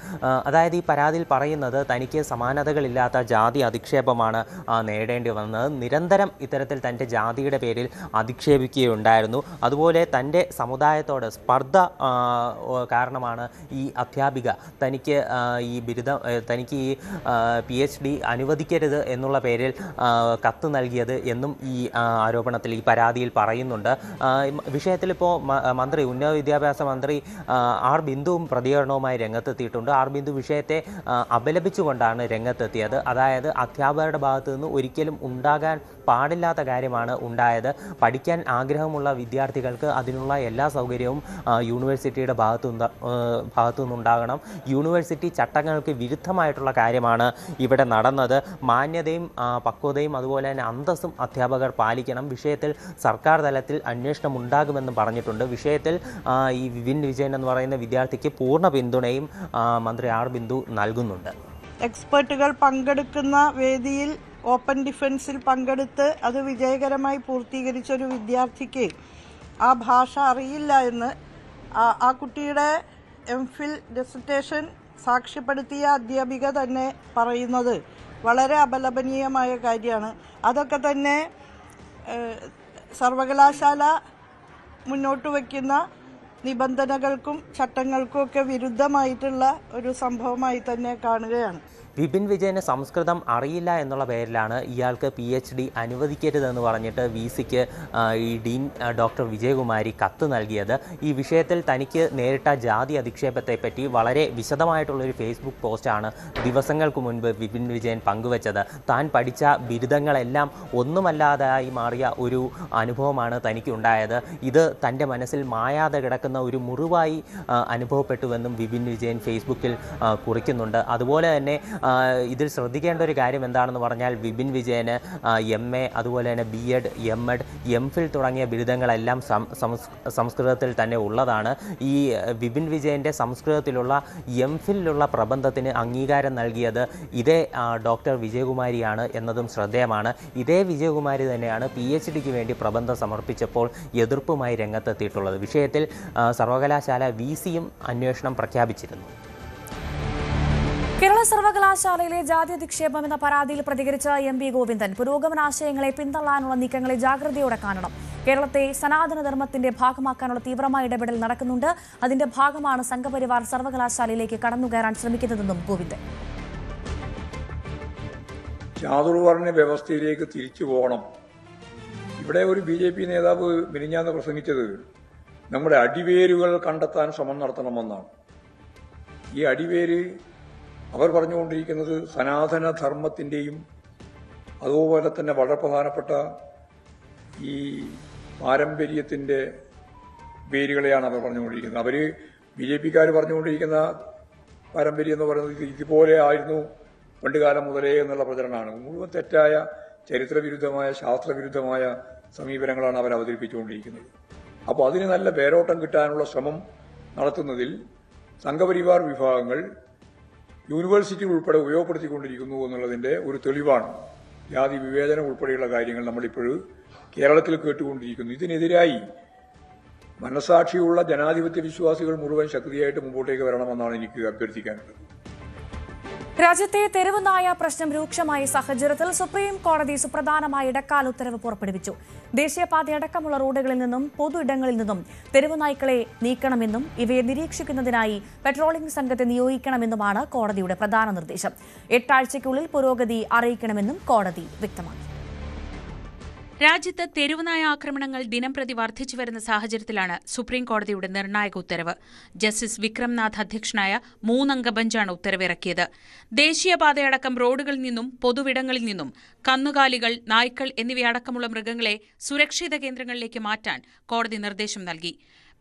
അതായത് ഈ പരാതിയിൽ പറയുന്നത് തനിക്ക് സമാനതകളില്ലാത്ത ജാതി അധിക്ഷേപമാണ് നേരിടേണ്ടി വന്നത്. നിരന്തരം ഇത്തരത്തിൽ തൻ്റെ ജാതിയുടെ പേരിൽ അധിക്ഷേപിക്കുകയുണ്ടായിരുന്നു. അതുപോലെ തൻ്റെ സമുദായത്തോട് സ്പർദ്ധ കാരണമാണ് ഈ അധ്യാപിക തനിക്ക് ഈ ബിരുദം തനിക്ക് ഈ PhD അനുവദിക്കരുത് എന്നുള്ള പേരിൽ കത്ത് നൽകിയത് എന്നും ഈ ആരോപണത്തിൽ ഈ പരാതിയിൽ പറയുന്നുണ്ട്. വിഷയത്തിൽ ഇപ്പോൾ മന്ത്രി ഉന്നത വിദ്യാഭ്യാസ മന്ത്രി ആർ ബിന്ദുവും പ്രതികരണവുമായി രംഗത്തെത്തിയിട്ടുണ്ട്. ആർ ബിന്ദു വിഷയത്തെ അപലപിച്ചുകൊണ്ടാണ് രംഗത്തെത്തിയത്. അതായത് അധ്യാപകരുടെ ഭാഗത്തു നിന്ന് ഒരിക്കലും ഉണ്ടാകാൻ പാടില്ലാത്ത കാര്യമാണ് ഉണ്ടായത്. പഠിക്കാൻ ആഗ്രഹമുള്ള വിദ്യാർത്ഥികൾക്ക് അതിനുള്ള എല്ലാ സൗകര്യവും യൂണിവേഴ്സിറ്റിയുടെ ഭാഗത്തുനിന്നുണ്ടാകണം. യൂണിവേഴ്സിറ്റി ചട്ടങ്ങൾക്ക് വിരുദ്ധമായിട്ടുള്ള കാര്യമാണ് ഇവിടെ നടന്നത്. മാന്യതയും പക്വതയും അതുപോലെ തന്നെ അന്തസ്സും അധ്യാപകർ പാലിക്കണം. വിഷയത്തിൽ സർക്കാർ തലത്തിൽ അന്വേഷണം ഉണ്ടാകുമെന്ന് പറഞ്ഞിട്ടുണ്ട്. വിഷയത്തിൽ ഈ വിപിൻ വിജയൻ എന്ന് പറയുന്ന വിദ്യാർത്ഥിക്ക് പൂർണ്ണ പിന്തുണയും മന്ത്രി ആർ ബിന്ദു നൽകുന്നുണ്ട്. എക്സ്പെർട്ടുകൾ പങ്കെടുക്കുന്ന വേദിയിൽ ഓപ്പൺ ഡിഫൻസിൽ പങ്കെടുത്ത് അത് വിജയകരമായി പൂർത്തീകരിച്ച ഒരു വിദ്യാർത്ഥിക്ക് ആ ഭാഷ അറിയില്ല എന്ന് ആ കുട്ടിയുടെ MPhil ഡിസർട്ടേഷൻ സാക്ഷ്യപ്പെടുത്തിയ അധ്യാപിക തന്നെ പറയുന്നത് വളരെ അപലപനീയമായ കാര്യമാണ്. അതൊക്കെ തന്നെ സർവകലാശാല മുന്നോട്ട് വയ്ക്കുന്ന നിബന്ധനകൾക്കും ചട്ടങ്ങൾക്കും ഒക്കെ വിരുദ്ധമായിട്ടുള്ള ഒരു സംഭവമായി തന്നെ കാണുകയാണ്. വിപിൻ വിജയന് സംസ്കൃതം അറിയില്ല എന്നുള്ള പേരിലാണ് ഇയാൾക്ക് PhD അനുവദിക്കരുതെന്ന് പറഞ്ഞിട്ട് VCക്ക് ഈ ഡീൻ ഡോക്ടർ വിജയകുമാരി കത്ത് നൽകിയത്. ഈ വിഷയത്തിൽ തനിക്ക് നേരിട്ട ജാതി അധിക്ഷേപത്തെപ്പറ്റി വളരെ വിശദമായിട്ടുള്ളൊരു ഫേസ്ബുക്ക് പോസ്റ്റാണ് ദിവസങ്ങൾക്ക് മുൻപ് വിപിൻ വിജയൻ പങ്കുവച്ചത്. താൻ പഠിച്ച ബിരുദങ്ങളെല്ലാം ഒന്നുമല്ലാതായി മാറിയ ഒരു അനുഭവമാണ് തനിക്കുണ്ടായത്. ഇത് തൻ്റെ മനസ്സിൽ മായാതെ കിടക്കുന്ന ഒരു മുറിവായി അനുഭവപ്പെട്ടുവെന്നും വിപിൻ വിജയൻ ഫേസ്ബുക്കിൽ കുറിക്കുന്നുണ്ട്. അതുപോലെ തന്നെ ഇതിൽ ശ്രദ്ധിക്കേണ്ട ഒരു കാര്യം എന്താണെന്ന് പറഞ്ഞാൽ വിപിൻ വിജയന് MA അതുപോലെ തന്നെ B.Ed, M.Ed, MPhil തുടങ്ങിയ ബിരുദങ്ങളെല്ലാം സംസ്കൃതത്തിൽ തന്നെ ഉള്ളതാണ്. ഈ വിപിൻ വിജയൻ്റെ സംസ്കൃതത്തിലുള്ള MPhilലുള്ള പ്രബന്ധത്തിന് അംഗീകാരം നൽകിയത് ഇതേ ഡോക്ടർ വിജയകുമാരിയാണ് എന്നതും ശ്രദ്ധേയമാണ്. ഇതേ വിജയകുമാരി തന്നെയാണ് PhDക്ക് വേണ്ടി പ്രബന്ധം സമർപ്പിച്ചപ്പോൾ എതിർപ്പുമായി രംഗത്തെത്തിയിട്ടുള്ളത്. വിഷയത്തിൽ സർവകലാശാല VCയും അന്വേഷണം പ്രഖ്യാപിച്ചിരുന്നു. കേരള സർവകലാശാലയിലെ ജാതി അധിക്ഷേപം എന്ന പരാതിയിൽ പ്രതികരിച്ച MB ഗോവിന്ദൻ പുരോഗമനാശയങ്ങളെ പിന്തള്ളാനുള്ള നീക്കങ്ങളെ ജാഗ്രതയോടെ കാണണം. കേരളത്തെ സനാതന ധർമ്മത്തിന്റെ ഭാഗമാക്കാനുള്ള തീവ്രമായ ഇടപെടൽ നടക്കുന്നുണ്ട്. അതിന്റെ ഭാഗമാണ് സംഘപരിവാർ സർവകലാശാലയിലേക്ക് കടന്നുകയറാൻ ശ്രമിക്കുന്നതെന്നും ഗോവിന്ദൻ. ചാതുർവർണ്ണ വ്യവസ്ഥയിലേക്ക് തിരിച്ചു പോകണം. ഇവിടെ ഒരു BJP നേതാവ് മിനിഞ്ഞാന്ന് പ്രസംഗിച്ചത് നമ്മുടെ അടിവേരുകൾ കണ്ടെത്താൻ ശ്രമം നടത്തണമെന്നാണ്. ഈ അടിവേര് അവർ പറഞ്ഞുകൊണ്ടിരിക്കുന്നത് സനാതന ധർമ്മത്തിൻ്റെയും അതുപോലെ തന്നെ വളരെ പ്രധാനപ്പെട്ട ഈ പാരമ്പര്യത്തിൻ്റെ വേരുകളെയാണ് അവർ പറഞ്ഞുകൊണ്ടിരിക്കുന്നത്. അവർ BJPക്കാർ പറഞ്ഞുകൊണ്ടിരിക്കുന്ന പാരമ്പര്യം എന്ന് പറയുന്നത് ഇതുപോലെ ആയിരുന്നു പണ്ടുകാലം മുതലേ എന്നുള്ള പ്രചരണമാണ്. മുഴുവൻ തെറ്റായ ചരിത്രവിരുദ്ധമായ ശാസ്ത്രവിരുദ്ധമായ സമീപനങ്ങളാണ് അവർ അവതരിപ്പിച്ചുകൊണ്ടിരിക്കുന്നത്. അപ്പോൾ അതിന് നല്ല വേരോട്ടം കിട്ടാനുള്ള ശ്രമം നടത്തുന്നതിൽ സംഘപരിവാർ വിഭാഗങ്ങൾ യൂണിവേഴ്സിറ്റി ഉൾപ്പെടെ ഉപയോഗപ്പെടുത്തിക്കൊണ്ടിരിക്കുന്നു എന്നുള്ളതിൻ്റെ ഒരു തെളിവാണ്. ജാതി വിവേചനം ഉൾപ്പെടെയുള്ള കാര്യങ്ങൾ നമ്മളിപ്പോഴും കേരളത്തിൽ കേട്ടുകൊണ്ടിരിക്കുന്നു. ഇതിനെതിരായി മനസാക്ഷിയുള്ള ജനാധിപത്യ വിശ്വാസികൾ മുഴുവൻ ശക്തിയായിട്ട് മുമ്പോട്ടേക്ക് വരണമെന്നാണ് എനിക്ക് അഭ്യർത്ഥിക്കാനുള്ളത്. രാജ്യത്തെ തെരുവ് നായ പ്രശ്നം രൂക്ഷമായ സാഹചര്യത്തിൽ സുപ്രീം കോടതി സുപ്രധാനമായ ഇടക്കാല ഉത്തരവ് പുറപ്പെടുവിച്ചു. ദേശീയപാതയടക്കമുള്ള റോഡുകളിൽ നിന്നും പൊതു ഇടങ്ങളിൽ നിന്നും തെരുവ് നായ്ക്കളെ നീക്കണമെന്നും ഇവയെ നിരീക്ഷിക്കുന്നതിനായി പെട്രോളിംഗ് സംഘത്തെ നിയോഗിക്കണമെന്നുമാണ് കോടതിയുടെ പ്രധാന നിർദ്ദേശം. 8 ആഴ്ചയ്ക്കുള്ളിൽ പുരോഗതി അറിയിക്കണമെന്നും കോടതി വ്യക്തമാക്കി. രാജ്യത്ത് തെരുവുനായ ആക്രമണങ്ങൾ ദിനംപ്രതി വർദ്ധിച്ചു വരുന്ന സാഹചര്യത്തിലാണ് സുപ്രീം കോടതിയുടെ നിർണായക ഉത്തരവ്. ജസ്റ്റിസ് വിക്രംനാഥ് അധ്യക്ഷനായ 3-അംഗ ബെഞ്ചാണ് ഉത്തരവിറക്കിയത്. ദേശീയപാതയടക്കം റോഡുകളിൽ നിന്നും പൊതുവിടങ്ങളിൽ നിന്നും കന്നുകാലികൾ, നായ്ക്കൾ എന്നിവയടക്കമുള്ള മൃഗങ്ങളെ സുരക്ഷിത കേന്ദ്രങ്ങളിലേക്ക് മാറ്റാൻ കോടതി നിർദ്ദേശം നൽകി.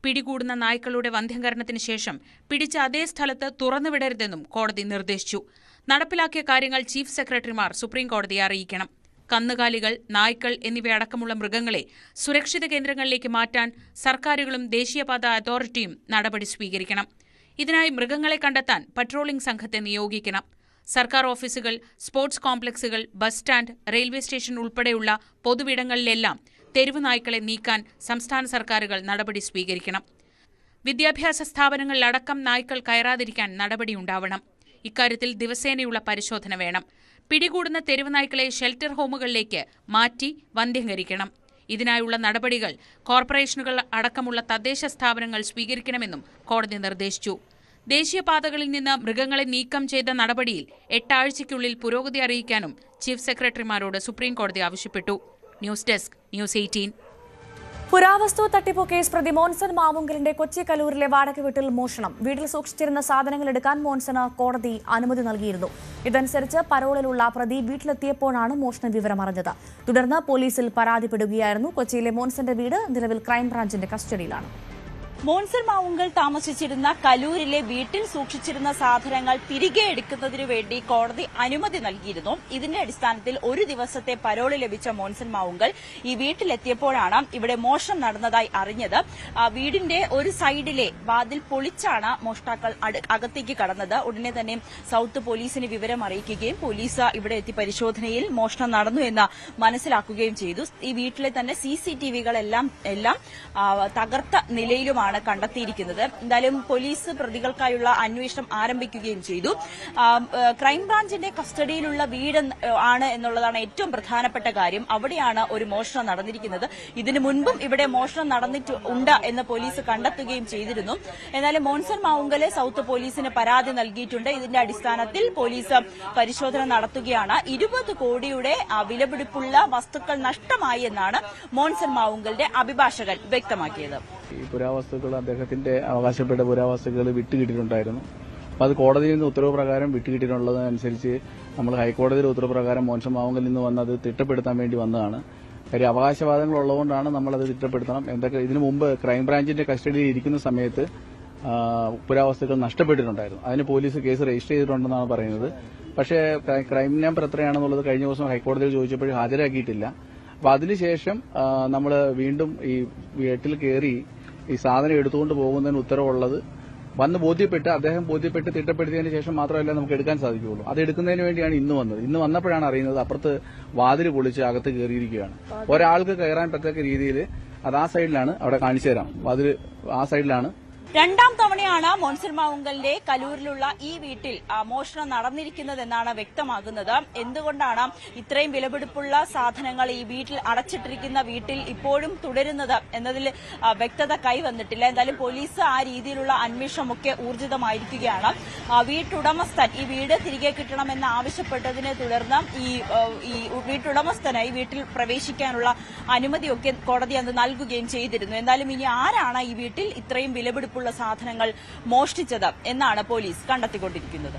പിടികൂടുന്ന നായ്ക്കളുടെ വന്ധ്യംകരണത്തിന് ശേഷം പിടിച്ച അതേ സ്ഥലത്ത് തുറന്നുവിടരുതെന്നും കോടതി നിർദ്ദേശിച്ചു. നടപ്പിലാക്കിയ കാര്യങ്ങൾ ചീഫ് സെക്രട്ടറിമാർ സുപ്രീം കോടതിയെ അറിയിക്കണം. കന്നുകാലികൾ, നായ്ക്കൾ എന്നിവയടക്കമുള്ള മൃഗങ്ങളെ സുരക്ഷിത കേന്ദ്രങ്ങളിലേക്ക് മാറ്റാൻ സർക്കാരുകളും ദേശീയപാത അതോറിറ്റിയും നടപടി സ്വീകരിക്കണം. ഇതിനായി മൃഗങ്ങളെ കണ്ടെത്താൻ പട്രോളിംഗ് സംഘത്തെ നിയോഗിക്കണം. സർക്കാർ ഓഫീസുകൾ, സ്പോർട്സ് കോംപ്ലക്സുകൾ, ബസ് സ്റ്റാൻഡ്, റെയിൽവേ സ്റ്റേഷൻ ഉൾപ്പെടെയുള്ള പൊതുവിടങ്ങളിലെല്ലാം തെരുവ് നായ്ക്കളെ നീക്കാൻ സംസ്ഥാന സർക്കാരുകൾ നടപടി സ്വീകരിക്കണം. വിദ്യാഭ്യാസ സ്ഥാപനങ്ങളിലടക്കം നായ്ക്കൾ കയറാതിരിക്കാൻ നടപടിയുണ്ടാവണം. ഇക്കാര്യത്തിൽ ദിവസേനയുള്ള പരിശോധന വേണം. പിടികൂടുന്ന തെരുവ് നായ്ക്കളെ ഷെൽട്ടർ ഹോമുകളിലേക്ക് മാറ്റി വന്ധ്യംകരിക്കണം. ഇതിനായുള്ള നടപടികൾ കോർപ്പറേഷനുകൾ അടക്കമുള്ള തദ്ദേശ സ്ഥാപനങ്ങൾ സ്വീകരിക്കണമെന്നും കോടതി നിർദ്ദേശിച്ചു. ദേശീയപാതകളിൽ നിന്ന് മൃഗങ്ങളെ നീക്കം ചെയ്ത നടപടിയിൽ 8 ആഴ്ചയ്ക്കുള്ളിൽ പുരോഗതി അറിയിക്കാനും ചീഫ് സെക്രട്ടറിമാരോട് സുപ്രീം കോടതി ആവശ്യപ്പെട്ടു. News desk, news 18. പുരാവസ്തു തട്ടിപ്പു കേസ് പ്രതി മോൻസൺ മാവുങ്കലിന്റെ കൊച്ചി കലൂരിലെ വാടക വീട്ടിൽ മോഷണം. വീട്ടിൽ സൂക്ഷിച്ചിരുന്ന സാധനങ്ങൾ എടുക്കാൻ മോൻസന് കോടതി അനുമതി നൽകിയിരുന്നു. ഇതനുസരിച്ച് പരോളിലുള്ള പ്രതി വീട്ടിലെത്തിയപ്പോഴാണ് മോഷണ വിവരം അറിഞ്ഞത്. തുടർന്ന് പോലീസിൽ പരാതിപ്പെടുകയായിരുന്നു. കൊച്ചിയിലെ മോൻസന്റെ വീട് നിലവിൽ ക്രൈംബ്രാഞ്ചിന്റെ കസ്റ്റഡിയിലാണ്. മോൻസൺ മാവുങ്കൽ താമസിച്ചിരുന്ന കലൂരിലെ വീട്ടിൽ സൂക്ഷിച്ചിരുന്ന സാധനങ്ങൾ തിരികെ എടുക്കുന്നതിനു വേണ്ടി കോടതി അനുമതി നൽകിയിരുന്നു. ഇതിന്റെ അടിസ്ഥാനത്തിൽ ഒരു ദിവസത്തെ പരോള് ലഭിച്ച മോൻസൺ മാവുങ്കൽ ഈ വീട്ടിലെത്തിയപ്പോഴാണ് ഇവിടെ മോഷണം നടന്നതായി അറിഞ്ഞത്. വീടിന്റെ ഒരു സൈഡിലെ വാതിൽ പൊളിച്ചാണ് മോഷ്ടാക്കൾ അകത്തേക്ക് കടന്നത്. ഉടനെ തന്നെ സൌത്ത് പോലീസിന് വിവരം അറിയിക്കുകയും പോലീസ് ഇവിടെ എത്തി പരിശോധനയിൽ മോഷണം നടന്നു എന്ന് മനസ്സിലാക്കുകയും ചെയ്തു. ഈ വീട്ടിലെ തന്നെ CCTVകളെല്ലാം തകർത്ത നിലയിലുമാണ് കണ്ടെത്തിയിരിക്കുന്നത്. എന്തായാലും പോലീസ് പ്രതികൾക്കായുള്ള അന്വേഷണം ആരംഭിക്കുകയും ചെയ്തു. ക്രൈംബ്രാഞ്ചിന്റെ കസ്റ്റഡിയിലുള്ള വീട് ആണ് എന്നുള്ളതാണ് ഏറ്റവും പ്രധാനപ്പെട്ട കാര്യം. അവിടെയാണ് ഒരു മോഷണം നടന്നിരിക്കുന്നത്. ഇതിനു മുൻപും ഇവിടെ മോഷണം നടന്നിട്ടുണ്ട് എന്ന് പോലീസ് കണ്ടെത്തുകയും ചെയ്തിരുന്നു. എന്നാലും മോൻസൺ മാവുങ്കല് സൌത്ത് പോലീസിന് പരാതി നൽകിയിട്ടുണ്ട്. ഇതിന്റെ അടിസ്ഥാനത്തിൽ പോലീസ് പരിശോധന നടത്തുകയാണ്. 20 കോടിയുടെ വിലപിടിപ്പുള്ള വസ്തുക്കൾ നഷ്ടമായി എന്നാണ് മോൻസൺ മാവുങ്കലിന്റെ അഭിഭാഷകൻ വ്യക്തമാക്കിയത്. ഈ പുരാവസ്തുക്കൾ അദ്ദേഹത്തിന്റെ അവകാശപ്പെട്ട പുരാവസ്തുക്കൾ വിട്ടുകിട്ടിയിട്ടുണ്ടായിരുന്നു. അപ്പോൾ അത് കോടതിയിൽ നിന്ന് ഉത്തരവ് പ്രകാരം വിട്ടുകിട്ടിയിട്ടുള്ളതനുസരിച്ച് നമ്മൾ ഹൈക്കോടതിയുടെ ഉത്തരവ് പ്രകാരം മോൻസൺ മാവുങ്കലിൽ നിന്ന് വന്നത് തിട്ടപ്പെടുത്താൻ വേണ്ടി വന്നതാണ്. കാര്യം അവകാശവാദങ്ങൾ ഉള്ളതുകൊണ്ടാണ് നമ്മളത് തിട്ടപ്പെടുത്തണം. എന്തൊക്കെ ഇതിനു മുമ്പ് ക്രൈംബ്രാഞ്ചിന്റെ കസ്റ്റഡിയിൽ ഇരിക്കുന്ന സമയത്ത് പുരാവസ്തുക്കൾ നഷ്ടപ്പെട്ടിട്ടുണ്ടായിരുന്നു. അതിന് പോലീസ് കേസ് രജിസ്റ്റർ ചെയ്തിട്ടുണ്ടെന്നാണ് പറയുന്നത്. പക്ഷേ ക്രൈം നമ്പർ എത്രയാണെന്നുള്ളത് കഴിഞ്ഞ ദിവസം ഹൈക്കോടതിയിൽ ചോദിച്ചപ്പോൾ ഹാജരാക്കിയിട്ടില്ല. അപ്പോൾ അതിനുശേഷം നമ്മൾ വീണ്ടും ഈ വീട്ടിൽ കയറി ഈ സാധനം എടുത്തുകൊണ്ട് പോകുന്നതിന് ഉത്തരവുള്ളത് അദ്ദേഹം ബോധ്യപ്പെട്ട് തിട്ടപ്പെടുത്തിയതിന് ശേഷം മാത്രമല്ല നമുക്ക് എടുക്കാൻ സാധിക്കുകയുള്ളൂ. അത് എടുക്കുന്നതിന് വേണ്ടിയാണ് ഇന്ന് വന്നത്. ഇന്ന് വന്നപ്പോഴാണ് അറിയുന്നത് അപ്പുറത്ത് വാതിൽ പൊളിച്ച് അകത്ത് കയറിയിരിക്കുകയാണ്. ഒരാൾക്ക് കയറാൻ പറ്റത്തക്ക രീതിയിൽ അത് ആ സൈഡിലാണ്, അവിടെ കാണിച്ചു തരാം. വാതിൽ ആ സൈഡിലാണ്. രണ്ടാം തവണയാണ് മോൻസൺ മാവുങ്കലിന്റെ കലൂരിലുള്ള ഈ വീട്ടിൽ മോഷണം നടന്നിരിക്കുന്നതെന്നാണ് വ്യക്തമാകുന്നത്. എന്തുകൊണ്ടാണ് ഇത്രയും വിലപിടിപ്പുള്ള സാധനങ്ങൾ ഈ വീട്ടിൽ അടച്ചിട്ടിരിക്കുന്ന വീട്ടിൽ ഇപ്പോഴും തുടരുന്നത് എന്നതിൽ വ്യക്തത കൈവന്നിട്ടില്ല. എന്തായാലും പോലീസ് ആ രീതിയിലുള്ള അന്വേഷണമൊക്കെ ഊർജിതമായിരിക്കുകയാണ്. വീട്ടുടമസ്ഥൻ ഈ വീട് തിരികെ കിട്ടണമെന്ന് ആവശ്യപ്പെട്ടതിനെ തുടർന്ന് ഈ വീട്ടുടമസ്ഥന് ഈ വീട്ടിൽ പ്രവേശിക്കാനുള്ള അനുമതിയൊക്കെ കോടതി അന്ന് നൽകുകയും ചെയ്തിരുന്നു. എന്തായാലും ഇനി ആരാണ് ഈ വീട്ടിൽ ഇത്രയും വിലപിടിപ്പുള്ള സാധനങ്ങൾ മോഷ്ടിച്ചത് എന്നാണ് പോലീസ് കണ്ടെത്തിക്കൊണ്ടിരിക്കുന്നത്.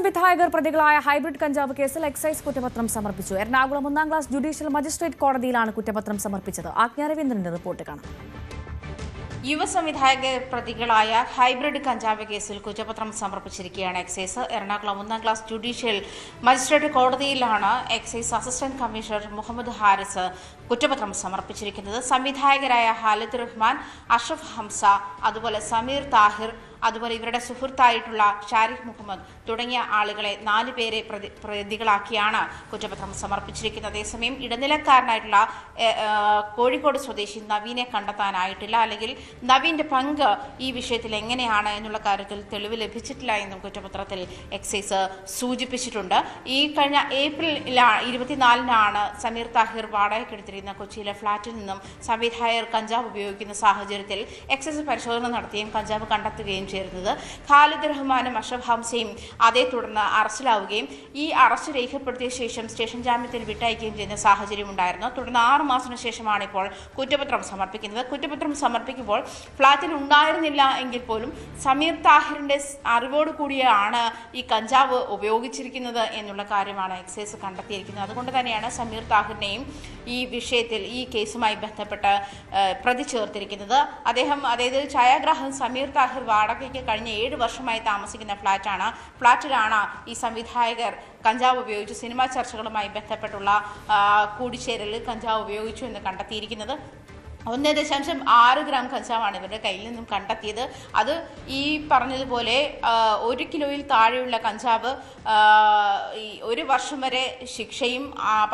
വിധായകർ പ്രതികളായ ഹൈബ്രിഡ് കഞ്ചാവ് കേസിൽ എക്സൈസ് കുറ്റപത്രം സമർപ്പിച്ചു. എറണാകുളം 1-ാം ക്ലാസ് ജുഡീഷ്യൽ മജിസ്ട്രേറ്റ് കോടതിയിലാണ് കുറ്റപത്രം സമർപ്പിച്ചത്. ആജ്ഞാരവീന്ദ്രന്റെ റിപ്പോർട്ട് കാണാം. യുവസംവിധായക പ്രതികളായ ഹൈബ്രിഡ് കഞ്ചാവ് കേസിൽ കുറ്റപത്രം സമർപ്പിച്ചിരിക്കുകയാണ് എക്സൈസ്. എറണാകുളം 1-ാം ക്ലാസ് ജുഡീഷ്യൽ മജിസ്ട്രേറ്റ് കോടതിയിലാണ് excise assistant commissioner Muhammad Haris കുറ്റപത്രം സമർപ്പിച്ചിരിക്കുന്നത്. സംവിധായകരായ ഖാലിദ് റഹ്മാൻ, അഷ്റഫ് ഹംസ, അതുപോലെ സമീർ താഹിർ, അതുപോലെ ഇവരുടെ സുഹൃത്തായിട്ടുള്ള ഷാരിഖ് മുഹമ്മദ് തുടങ്ങിയ ആളുകളെ 4 പേരെ പ്രതികളാക്കിയാണ് കുറ്റപത്രം സമർപ്പിച്ചിരിക്കുന്നത്. അതേസമയം ഇടനിലക്കാരനായിട്ടുള്ള കോഴിക്കോട് സ്വദേശി നവീനെ കണ്ടെത്താനായിട്ടില്ല, അല്ലെങ്കിൽ നവീന്റെ പങ്ക് ഈ വിഷയത്തിൽ എങ്ങനെയാണ് എന്നുള്ള കാര്യത്തിൽ തെളിവ് ലഭിച്ചിട്ടില്ല എന്നും കുറ്റപത്രത്തിൽ എക്സൈസ് സൂചിപ്പിച്ചിട്ടുണ്ട്. ഈ കഴിഞ്ഞ ഏപ്രിൽ 24-നാണ് സമീർ താഹിർ വാടകയ്ക്കെടുത്തിരുന്ന കൊച്ചിയിലെ ഫ്ളാറ്റിൽ നിന്നും സംവിധായകർ കഞ്ചാവ് ഉപയോഗിക്കുന്ന സാഹചര്യത്തിൽ എക്സൈസ് പരിശോധന നടത്തുകയും കഞ്ചാവ് കണ്ടെത്തുകയും ചെയ്തിരുന്നത്. ഖാലിദ് റഹ്മാനും അഷ്റഫ് ഹംസയും അതേ തുടർന്ന് അറസ്റ്റിലാവുകയും ഈ അറസ്റ്റ് രേഖപ്പെടുത്തിയ ശേഷം സ്റ്റേഷൻ ജാമ്യത്തിൽ വിട്ടയക്കുകയും ചെയ്യുന്ന സാഹചര്യം ഉണ്ടായിരുന്നു. തുടർന്ന് 6 മാസത്തിനു ശേഷമാണ് ഇപ്പോൾ കുറ്റപത്രം സമർപ്പിക്കുന്നത്. കുറ്റപത്രം സമർപ്പിക്കുമ്പോൾ ഫ്ളാറ്റിൽ ഉണ്ടായിരുന്നില്ല എങ്കിൽ പോലും സമീർ താഹിറിന്റെ അറിവോടുകൂടിയാണ് ഈ കഞ്ചാവ് ഉപയോഗിച്ചിരിക്കുന്നത് എന്നുള്ള കാര്യമാണ് എക്സൈസ് കണ്ടെത്തിയിരിക്കുന്നത്. അതുകൊണ്ട് തന്നെയാണ് സമീർ താഹിറിനെയും ഈ വിഷയത്തിൽ ഈ കേസുമായി ബന്ധപ്പെട്ട് പ്രതി ചേർത്തിരിക്കുന്നത്. അതായത് ഛായാഗ്രാഹകൻ സമീർ താഹിർ വാടകയ്ക്ക് കഴിഞ്ഞ 7 വർഷമായി താമസിക്കുന്ന ഫ്ളാറ്റിലാണ് ഈ സംവിധായകർ കഞ്ചാവ് ഉപയോഗിച്ചു സിനിമാ ചർച്ചകളുമായി ബന്ധപ്പെട്ടുള്ള കൂടിച്ചേരലിൽ കഞ്ചാവ് ഉപയോഗിച്ചു എന്ന് കണ്ടെത്തിയിരിക്കുന്നത്. 1.6 ഗ്രാം കഞ്ചാവാണ് ഇവരുടെ കയ്യിൽ നിന്നും കണ്ടെത്തിയത്. അത് ഈ പറഞ്ഞതുപോലെ 1 കിലോയിൽ താഴെയുള്ള കഞ്ചാവ് 1 വർഷം വരെ ശിക്ഷയും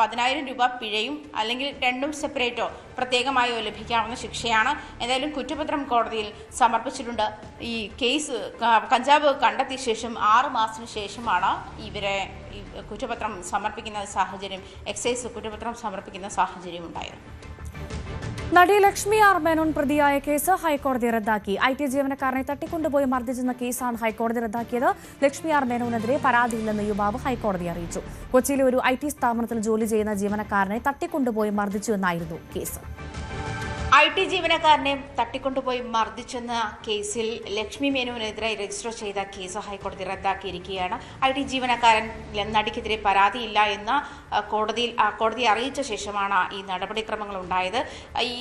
10,000 രൂപ പിഴയും, അല്ലെങ്കിൽ രണ്ടും സെപ്പറേറ്റോ പ്രത്യേകമായോ ലഭിക്കാവുന്ന ശിക്ഷയാണ്. എന്തായാലും കുറ്റപത്രം കോടതിയിൽ സമർപ്പിച്ചിട്ടുണ്ട്. ഈ കേസ് കഞ്ചാവ് കണ്ടെത്തിയ ശേഷം 6 മാസത്തിന് ശേഷമാണ് ഇവരെ കുറ്റപത്രം സമർപ്പിക്കുന്ന സാഹചര്യം, എക്സൈസ് കുറ്റപത്രം സമർപ്പിക്കുന്ന സാഹചര്യം ഉണ്ടായത്. നടി ലക്ഷ്മി ആർ മേനോൻ പ്രതിയായ കേസ് ഹൈക്കോടതി റദ്ദാക്കി. IT ജീവനക്കാരനെ തട്ടിക്കൊണ്ടുപോയി മർദ്ദിച്ചെന്ന കേസാണ് ഹൈക്കോടതി റദ്ദാക്കിയത്. ലക്ഷ്മി ആർ മേനോനെതിരെ പരാതിയില്ലെന്ന് യുവാവ് ഹൈക്കോടതി അറിയിച്ചു. കൊച്ചിയിലെ ഒരു IT സ്ഥാപനത്തിൽ ജോലി ചെയ്യുന്ന ജീവനക്കാരനെ തട്ടിക്കൊണ്ടുപോയി മർദ്ദിച്ചു എന്നായിരുന്നു കേസ്. IT ജീവനക്കാരനെ തട്ടിക്കൊണ്ടുപോയി മർദ്ദിച്ചെന്ന കേസിൽ ലക്ഷ്മി മേനോനെതിരെ രജിസ്റ്റർ ചെയ്ത കേസ് ഹൈക്കോടതി റദ്ദാക്കിയിരിക്കുകയാണ്. IT ജീവനക്കാരൻ നടിക്കെതിരെ പരാതിയില്ല എന്ന് കോടതി അറിയിച്ച ശേഷമാണ് ഈ നടപടിക്രമങ്ങൾ ഉണ്ടായത്. ഈ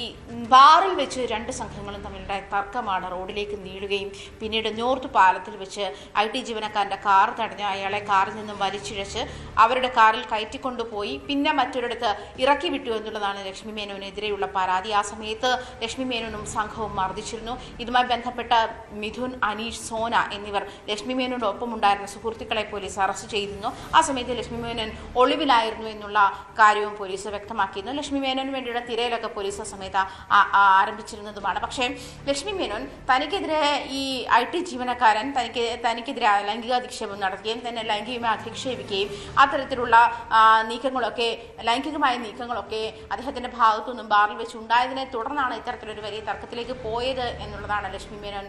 ബാറിൽ വെച്ച് 2 സംഘങ്ങളും തമ്മിലുണ്ടായ തർക്കമാണ് റോഡിലേക്ക് നീളുകയും പിന്നീട് നോർത്ത് പാലത്തിൽ വെച്ച് IT ജീവനക്കാരൻ്റെ കാർ തടഞ്ഞ് അയാളെ കാറിൽ നിന്നും വലിച്ചിഴച്ച് അവരുടെ കാറിൽ കയറ്റിക്കൊണ്ടുപോയി പിന്നെ മറ്റൊരിടത്ത് ഇറക്കി വിട്ടു എന്നുള്ളതാണ് ലക്ഷ്മി മേനോനെതിരെയുള്ള പരാതി. ആ സമയത്ത് ലക്ഷ്മി മേനോനും സംഘവും മർദ്ദിച്ചിരുന്നു. ഇതുമായി ബന്ധപ്പെട്ട മിഥുൻ, അനീഷ്, സോന എന്നിവർ ലക്ഷ്മി മേനോനൊപ്പം ഉണ്ടായിരുന്ന സുഹൃത്തുക്കളെ പോലീസ് അറസ്റ്റ് ചെയ്തിരുന്നു. ആ സമയത്ത് ലക്ഷ്മി മേനോൻ ഒളിവിലായിരുന്നു എന്നുള്ള കാര്യവും പോലീസ് വ്യക്തമാക്കിയിരുന്നു. ലക്ഷ്മി മേനോന് വേണ്ടിയുള്ള തിരയലൊക്കെ പോലീസ് സമയത്ത് ആരംഭിച്ചിരുന്നതുമാണ്. പക്ഷേ ലക്ഷ്മി മേനോൻ തനിക്കെതിരെ ഈ IT ജീവനക്കാരൻ തനിക്കെതിരെ ലൈംഗിക അധിക്ഷേപം നടത്തുകയും തന്നെ ലൈംഗികമായി അധിക്ഷേപിക്കുകയും അത്തരത്തിലുള്ള ലൈംഗികമായ നീക്കങ്ങളൊക്കെ അദ്ദേഹത്തിന്റെ ഭാഗത്തുനിന്നും ബാറിൽ വെച്ച് ഉണ്ടായതിനെ തുടർന്നാണ് ഇത്തരത്തിലൊരു വലിയ തർക്കത്തിലേക്ക് പോയത് എന്നുള്ളതാണ് ലക്ഷ്മി മേനോൻ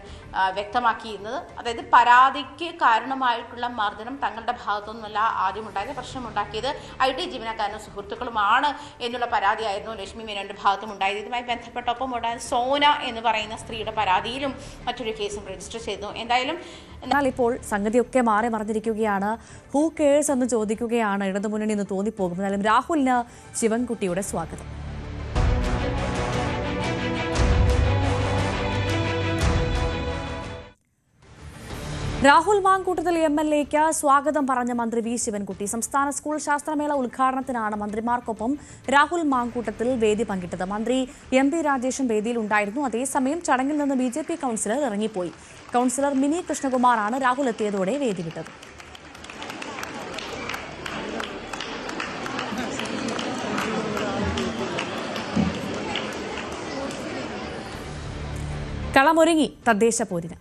വ്യക്തമാക്കിയിരുന്നത്. അതായത് പരാതിക്ക് കാരണമായിട്ടുള്ള മർദ്ദനം തങ്ങളുടെ ഭാഗത്തുനിന്നല്ല ആദ്യം ഉണ്ടായത്, പ്രശ്നമുണ്ടാക്കിയത് IT ജീവനക്കാരനും സുഹൃത്തുക്കളുമാണ് എന്നുള്ള പരാതിയായിരുന്നു ലക്ഷ്മി മേനോന്റെ ഭാഗത്തും ഉണ്ടായത്. ഇതുമായി ബന്ധപ്പെട്ടൊപ്പം ഉണ്ടായ സോന എന്ന് പറയുന്ന സ്ത്രീയുടെ പരാതിയിലും മറ്റൊരു കേസും രജിസ്റ്റർ ചെയ്തു. എന്നാൽ ഇപ്പോൾ സംഗതിയൊക്കെ മാറി മറിഞ്ഞിരിക്കുകയാണ്. ഹൂ കേഴ്സ് എന്ന് ചോദിക്കുകയാണ് ഇടതുമുന്നണി എന്ന് തോന്നിപ്പോകും. എന്നാലും രാഹുലിന് ശിവൻകുട്ടിയുടെ സ്വാഗതം. രാഹുൽ മാങ്കൂട്ടത്തിൽ MLAക്ക് സ്വാഗതം പറഞ്ഞ മന്ത്രി വി ശിവൻകുട്ടി. സംസ്ഥാന സ്കൂൾ ശാസ്ത്രമേള ഉദ്ഘാടനത്തിനാണ് മന്ത്രിമാർക്കൊപ്പം രാഹുൽ മാങ്കൂട്ടത്തിൽ വേദി പങ്കിട്ടത്. മന്ത്രി MP രാജേഷും വേദിയിൽ ഉണ്ടായിരുന്നു. അതേസമയം ചടങ്ങിൽ നിന്ന് BJP കൗൺസിലർ ഇറങ്ങിപ്പോയി. കൗൺസിലർ മിനി കൃഷ്ണകുമാറാണ് രാഹുൽ എത്തിയതോടെ വേദി വിട്ടത്. കളമൊരുങ്ങി തദ്ദേശ പോരിന്.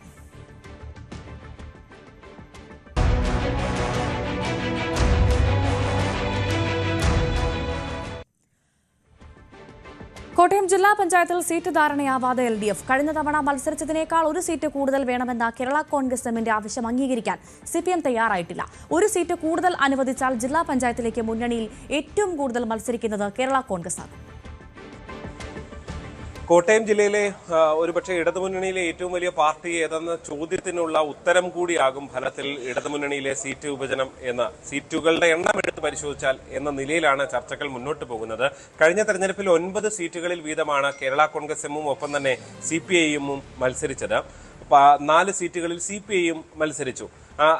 കോട്ടയം ജില്ലാ പഞ്ചായത്തിൽ സീറ്റ് ധാരണയാവാതെ LDF. കഴിഞ്ഞ തവണ മത്സരിച്ചതിനേക്കാൾ 1 സീറ്റ് കൂടുതൽ വേണമെന്ന കേരള കോൺഗ്രസ് എമ്മിന്റെ ആവശ്യം അംഗീകരിക്കാൻ CPM തയ്യാറായിട്ടില്ല. 1 സീറ്റ് കൂടുതൽ അനുവദിച്ചാൽ ജില്ലാ പഞ്ചായത്തിലേക്ക് മുന്നണിയിൽ ഏറ്റവും കൂടുതൽ മത്സരിക്കുന്നത് കേരള കോൺഗ്രസ് ആണ്. കോട്ടയം ജില്ലയിലെ ഒരുപക്ഷെ ഇടതുമുന്നണിയിലെ ഏറ്റവും വലിയ പാർട്ടി ഏതെന്ന ചോദ്യത്തിനുള്ള ഉത്തരം കൂടിയാകും ഫലത്തിൽ ഇടതുമുന്നണിയിലെ സീറ്റ് വിഭജനം എന്ന സീറ്റുകളുടെ എണ്ണം എടുത്ത് പരിശോധിച്ചാൽ എന്ന നിലയിലാണ് ചർച്ചകൾ മുന്നോട്ട് പോകുന്നത്. കഴിഞ്ഞ തെരഞ്ഞെടുപ്പിൽ 9 സീറ്റുകളിൽ വീതമാണ് കേരള കോൺഗ്രസ് എമ്മും ഒപ്പം തന്നെ CPIഎമ്മും മത്സരിച്ചത്. 4 സീറ്റുകളിൽ CPIയും മത്സരിച്ചു.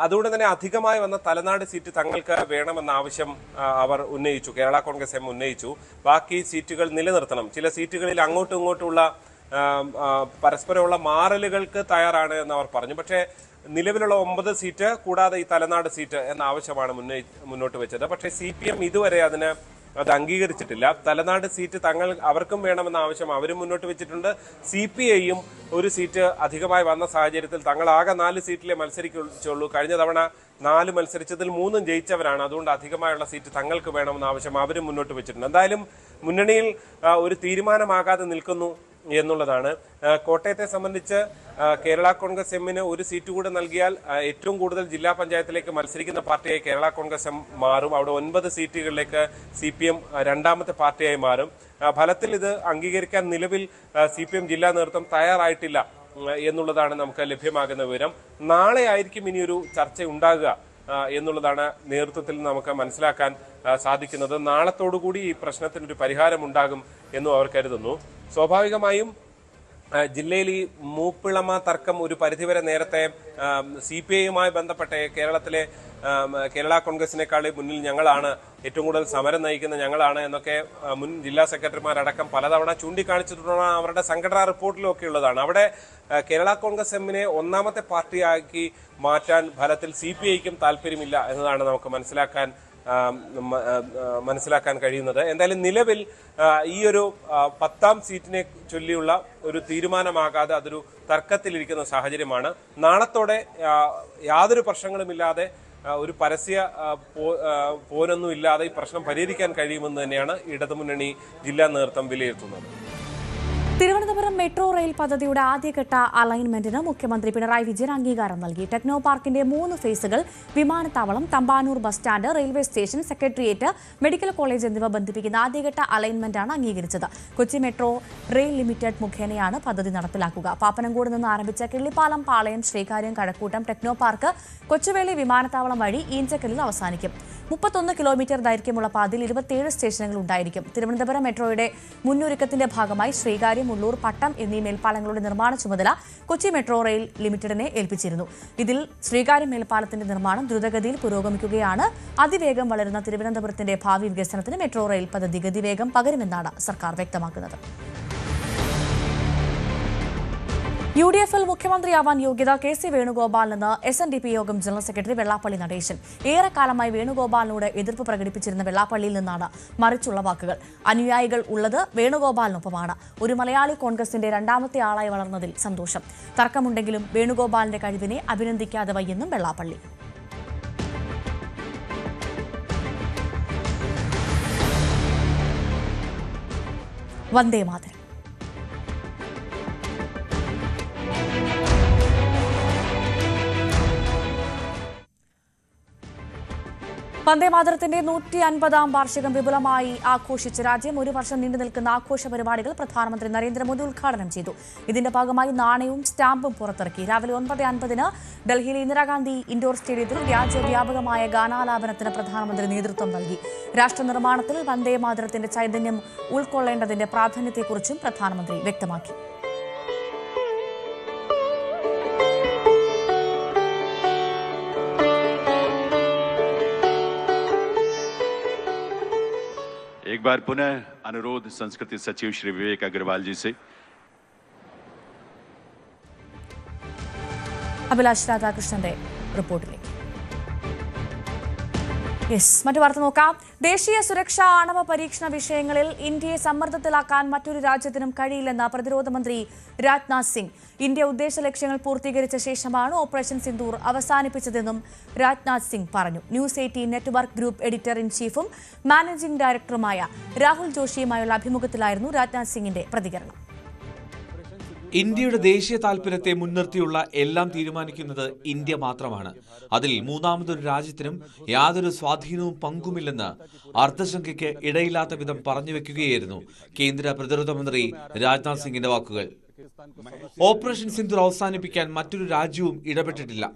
അതുകൊണ്ട് തന്നെ അധികമായി വന്ന തലനാട് സീറ്റ് തങ്ങൾക്ക് വേണമെന്ന ആവശ്യം അവർ ഉന്നയിച്ചു, കേരള കോൺഗ്രസ് എം ഉന്നയിച്ചു. ബാക്കി സീറ്റുകൾ നിലനിർത്തണം, ചില സീറ്റുകളിൽ അങ്ങോട്ടും ഇങ്ങോട്ടുമുള്ള പരസ്പരമുള്ള മാറലുകൾക്ക് തയ്യാറാണ് എന്ന് അവർ പറഞ്ഞു. പക്ഷേ നിലവിലുള്ള 9 സീറ്റ് കൂടാതെ ഈ തലനാട് സീറ്റ് എന്ന ആവശ്യമാണ് മുന്നോട്ട് വെച്ചത്. പക്ഷേ CPM ഇതുവരെ അത് അംഗീകരിച്ചിട്ടില്ല. തലനാട് സീറ്റ് അവർക്കും വേണമെന്ന ആവശ്യം അവരും മുന്നോട്ട് വെച്ചിട്ടുണ്ട്. CPIയും ഒരു സീറ്റ് അധികമായി വന്ന സാഹചര്യത്തിൽ തങ്ങളാകെ 4 സീറ്റിലെ മത്സരിക്കുള്ളൂ. കഴിഞ്ഞ തവണ 4 മത്സരിച്ചതിൽ 3 ജയിച്ചവരാണ്. അതുകൊണ്ട് അധികമായുള്ള സീറ്റ് തങ്ങൾക്ക് വേണമെന്ന ആവശ്യം അവരും മുന്നോട്ട് വെച്ചിട്ടുണ്ട്. എന്തായാലും മുന്നണിയിൽ ഒരു തീരുമാനമാകാതെ നിൽക്കുന്നു എന്നുള്ളതാണ്. കോട്ടയത്തെ സംബന്ധിച്ച് കേരള കോൺഗ്രസ് എമ്മിന് ഒരു സീറ്റ് കൂടെ നൽകിയാൽ ഏറ്റവും കൂടുതൽ ജില്ലാ പഞ്ചായത്തിലേക്ക് മത്സരിക്കുന്ന പാർട്ടിയായി കേരള കോൺഗ്രസ് എം മാറും. അവിടെ 9 സീറ്റുകളിലേക്ക് CPM രണ്ടാമത്തെ പാർട്ടിയായി മാറും. ഫലത്തിൽ ഇത് അംഗീകരിക്കാൻ നിലവിൽ CPM ജില്ലാ നേതൃത്വം തയ്യാറായിട്ടില്ല എന്നുള്ളതാണ് നമുക്ക് ലഭ്യമാകുന്ന വിവരം. നാളെ ആയിരിക്കും ഇനിയൊരു ചർച്ച ഉണ്ടാകുക എന്നുള്ളതാണ് നേതൃത്വത്തിൽ നമുക്ക് മനസ്സിലാക്കാൻ സാധിക്കുന്നത്. നാളത്തോടുകൂടി ഈ പ്രശ്നത്തിനൊരു പരിഹാരമുണ്ടാകും എന്നും അവർ കരുതുന്നു. സ്വാഭാവികമായും ജില്ലയിൽ ഈ മൂപ്പിളമ തർക്കം ഒരു പരിധിവരെ നേരത്തെ CPIയുമായി ബന്ധപ്പെട്ട കേരളത്തിലെ കേരള കോൺഗ്രസിനേക്കാൾ മുന്നിൽ ഞങ്ങളാണ്, ഏറ്റവും കൂടുതൽ സമരം നയിക്കുന്ന ഞങ്ങളാണ് എന്നൊക്കെ മുൻ ജില്ലാ സെക്രട്ടറിമാരടക്കം പലതവണ ചൂണ്ടിക്കാണിച്ചിട്ടുള്ള അവരുടെ സംഘടനാ റിപ്പോർട്ടിലും ഒക്കെ ഉള്ളതാണ്. അവിടെ കേരള കോൺഗ്രസ് എമ്മിനെ ഒന്നാമത്തെ പാർട്ടിയാക്കി മാറ്റാൻ ഫലത്തിൽ CPIക്കും താല്പര്യമില്ല എന്നതാണ് നമുക്ക് മനസ്സിലാക്കാൻ കഴിയുന്നത്. എന്തായാലും നിലവിൽ ഈ ഒരു 10ാം സീറ്റിനെ ചൊല്ലിയുള്ള ഒരു തീരുമാനമാകാതെ അതൊരു തർക്കത്തിലിരിക്കുന്ന സാഹചര്യമാണ്. നാളത്തോടെ യാതൊരു പ്രശ്നങ്ങളുമില്ലാതെ ഒരു പരസ്യ പോരൊന്നും ഇല്ലാതെ ഈ പ്രശ്നം പരിഹരിക്കാൻ കഴിയുമെന്ന് തന്നെയാണ് ഇടതുമുന്നണി ജില്ലാ നേതൃത്വം വിലയിരുത്തുന്നത്. തിരുവനന്തപുരം മെട്രോ റെയിൽ പദ്ധതിയുടെ ആദ്യഘട്ട അലൈൻമെന്റിന് മുഖ്യമന്ത്രി പിണറായി വിജയൻ അംഗീകാരം നൽകി. ടെക്നോ പാർക്കിന്റെ 3 ഫേസുകൾ, വിമാനത്താവളം, Thampanoor bus stand, railway station, secretariat, medical college എന്നിവ ബന്ധിപ്പിക്കുന്ന ആദ്യഘട്ട അലൈൻമെന്റാണ് അംഗീകരിച്ചത്. കൊച്ചി മെട്രോ റെയിൽ ലിമിറ്റഡ് മുഖേനയാണ് പദ്ധതി നടപ്പിലാക്കുക. പാപ്പനംകോട് നിന്ന് ആരംഭിച്ച കിള്ളിപ്പാലം, പാളയം, ശ്രീകാര്യം, കഴക്കൂട്ടം ടെക്നോ പാർക്ക് കൊച്ചുവേളി വിമാനത്താവളം വഴി ഈഞ്ചക്കലിൽ അവസാനിക്കും. 31 കിലോമീറ്റർ ദൈർഘ്യമുള്ള പാതയിൽ 27 സ്റ്റേഷനുകൾ ഉണ്ടായിരിക്കും. തിരുവനന്തപുരം മെട്രോയുടെ മുന്നൊരുക്കത്തിന്റെ ഭാഗമായി ശ്രീകാര്യം, ഉള്ളൂർ, പട്ടം എന്നീ മേൽപ്പാലങ്ങളുടെ നിർമ്മാണ ചുമതല കൊച്ചി മെട്രോ റെയിൽ ലിമിറ്റഡിനെ ഏൽപ്പിച്ചിരുന്നു. ഇതിൽ ശ്രീകാര്യം മേൽപ്പാലത്തിന്റെ നിർമ്മാണം ദ്രുതഗതിയിൽ പുരോഗമിക്കുകയാണ്. അതിവേഗം വളരുന്ന തിരുവനന്തപുരത്തിന്റെ ഭാവി വികസനത്തിന് മെട്രോ റെയിൽ പദ്ധതി ഗതിവേഗം പകരുമെന്നാണ് സർക്കാർ വ്യക്തമാക്കുന്നത്. UDFൽ മുഖ്യമന്ത്രിയാവാൻ യോഗ്യത KC വേണുഗോപാലിനെന്ന് SNDP യോഗം ജനറൽ സെക്രട്ടറി വെള്ളാപ്പള്ളി നടേശൻ. ഏറെക്കാലമായി വേണുഗോപാലിനോട് എതിർപ്പ് പ്രകടിപ്പിച്ചിരുന്ന വെള്ളാപ്പള്ളിയിൽ നിന്നാണ് മറിച്ചുള്ള വാക്കുകൾ. അനുയായികൾ ഉള്ളത് വേണുഗോപാലിനൊപ്പമാണ്. ഒരു മലയാളി കോൺഗ്രസിന്റെ 2ാമത്തെ ആളായി വളർന്നതിൽ സന്തോഷം. തർക്കമുണ്ടെങ്കിലും വേണുഗോപാലിന്റെ കഴിവിനെ അഭിനന്ദിക്കാതെ വയ്യെന്നും വെള്ളാപ്പള്ളി. വന്ദേ മാതരം. വന്ദേമാതരത്തിന്റെ 150ാം വാർഷികം വിപുലമായി ആഘോഷിച്ച രാജ്യം. 1 വർഷം നീണ്ടു നിൽക്കുന്ന ആഘോഷ പരിപാടികൾ പ്രധാനമന്ത്രി നരേന്ദ്രമോദി ഉദ്ഘാടനം ചെയ്തു. ഇതിന്റെ ഭാഗമായി നാണയവും സ്റ്റാമ്പും പുറത്തിറക്കി. രാവിലെ 9:50 ഡൽഹിയിലെ ഇന്ദിരാഗാന്ധി ഇൻഡോർ സ്റ്റേഡിയത്തിൽ രാജ്യവ്യാപകമായ ഗാനാലാപനത്തിന് പ്രധാനമന്ത്രി നേതൃത്വം നൽകി. രാഷ്ട്രനിർമ്മാണത്തിൽ വന്ദേമാതരത്തിന്റെ ചൈതന്യം ഉൾക്കൊള്ളേണ്ടതിന്റെ പ്രാധാന്യത്തെക്കുറിച്ചും പ്രധാനമന്ത്രി വ്യക്തമാക്കി. एक बार पुनः अनुरोध संस्कृति सचिव श्री विवेक अग्रवाल जी से. അഭിലാഷ് രാധാകൃഷ്ണന്റെ റിപ്പോർട്ടിലേക്ക്. മറ്റു വാർത്ത നോക്കാം. ദേശീയ സുരക്ഷാ ആണവ പരീക്ഷണ വിഷയങ്ങളിൽ ഇന്ത്യയെ സമ്മർദ്ദത്തിലാക്കാൻ മറ്റൊരു രാജ്യത്തിനും കഴിയില്ലെന്ന് പ്രതിരോധ മന്ത്രി രാജ്നാഥ് സിംഗ്. ഇന്ത്യ ഉദ്ദേശ ലക്ഷ്യങ്ങൾ പൂർത്തീകരിച്ച ശേഷമാണ് ഓപ്പറേഷൻ സിന്ദൂർ അവസാനിപ്പിച്ചതെന്നും രാജ്നാഥ് സിംഗ് പറഞ്ഞു. News 18 network group editor in ചീഫും മാനേജിംഗ് ഡയറക്ടറുമായ രാഹുൽ ജോഷിയുമായുള്ള അഭിമുഖത്തിലായിരുന്നു രാജ്നാഥ് സിംഗിന്റെ പ്രതികരണം. ഇന്ത്യയുടെ ദേശീയ താൽപര്യത്തെ മുൻനിർത്തിയുള്ള എല്ലാം തീരുമാനിക്കുന്നത് ഇന്ത്യ മാത്രമാണ്. അതിൽ മൂന്നാമതൊരു രാജ്യത്തിനും യാതൊരു സ്വാധീനവും പങ്കുമില്ലെന്ന് അർത്ഥശങ്കയ്ക്ക് ഇടയില്ലാത്ത വിധം പറഞ്ഞുവെക്കുകയായിരുന്നു കേന്ദ്ര പ്രതിരോധ മന്ത്രി രാജ്നാഥ് സിംഗിന്റെ വാക്കുകൾ. ഓപ്പറേഷൻ സിന്ദൂർ അവസാനിപ്പിക്കാൻ മറ്റൊരു രാജ്യവും ഇടപെട്ടിട്ടില്ല.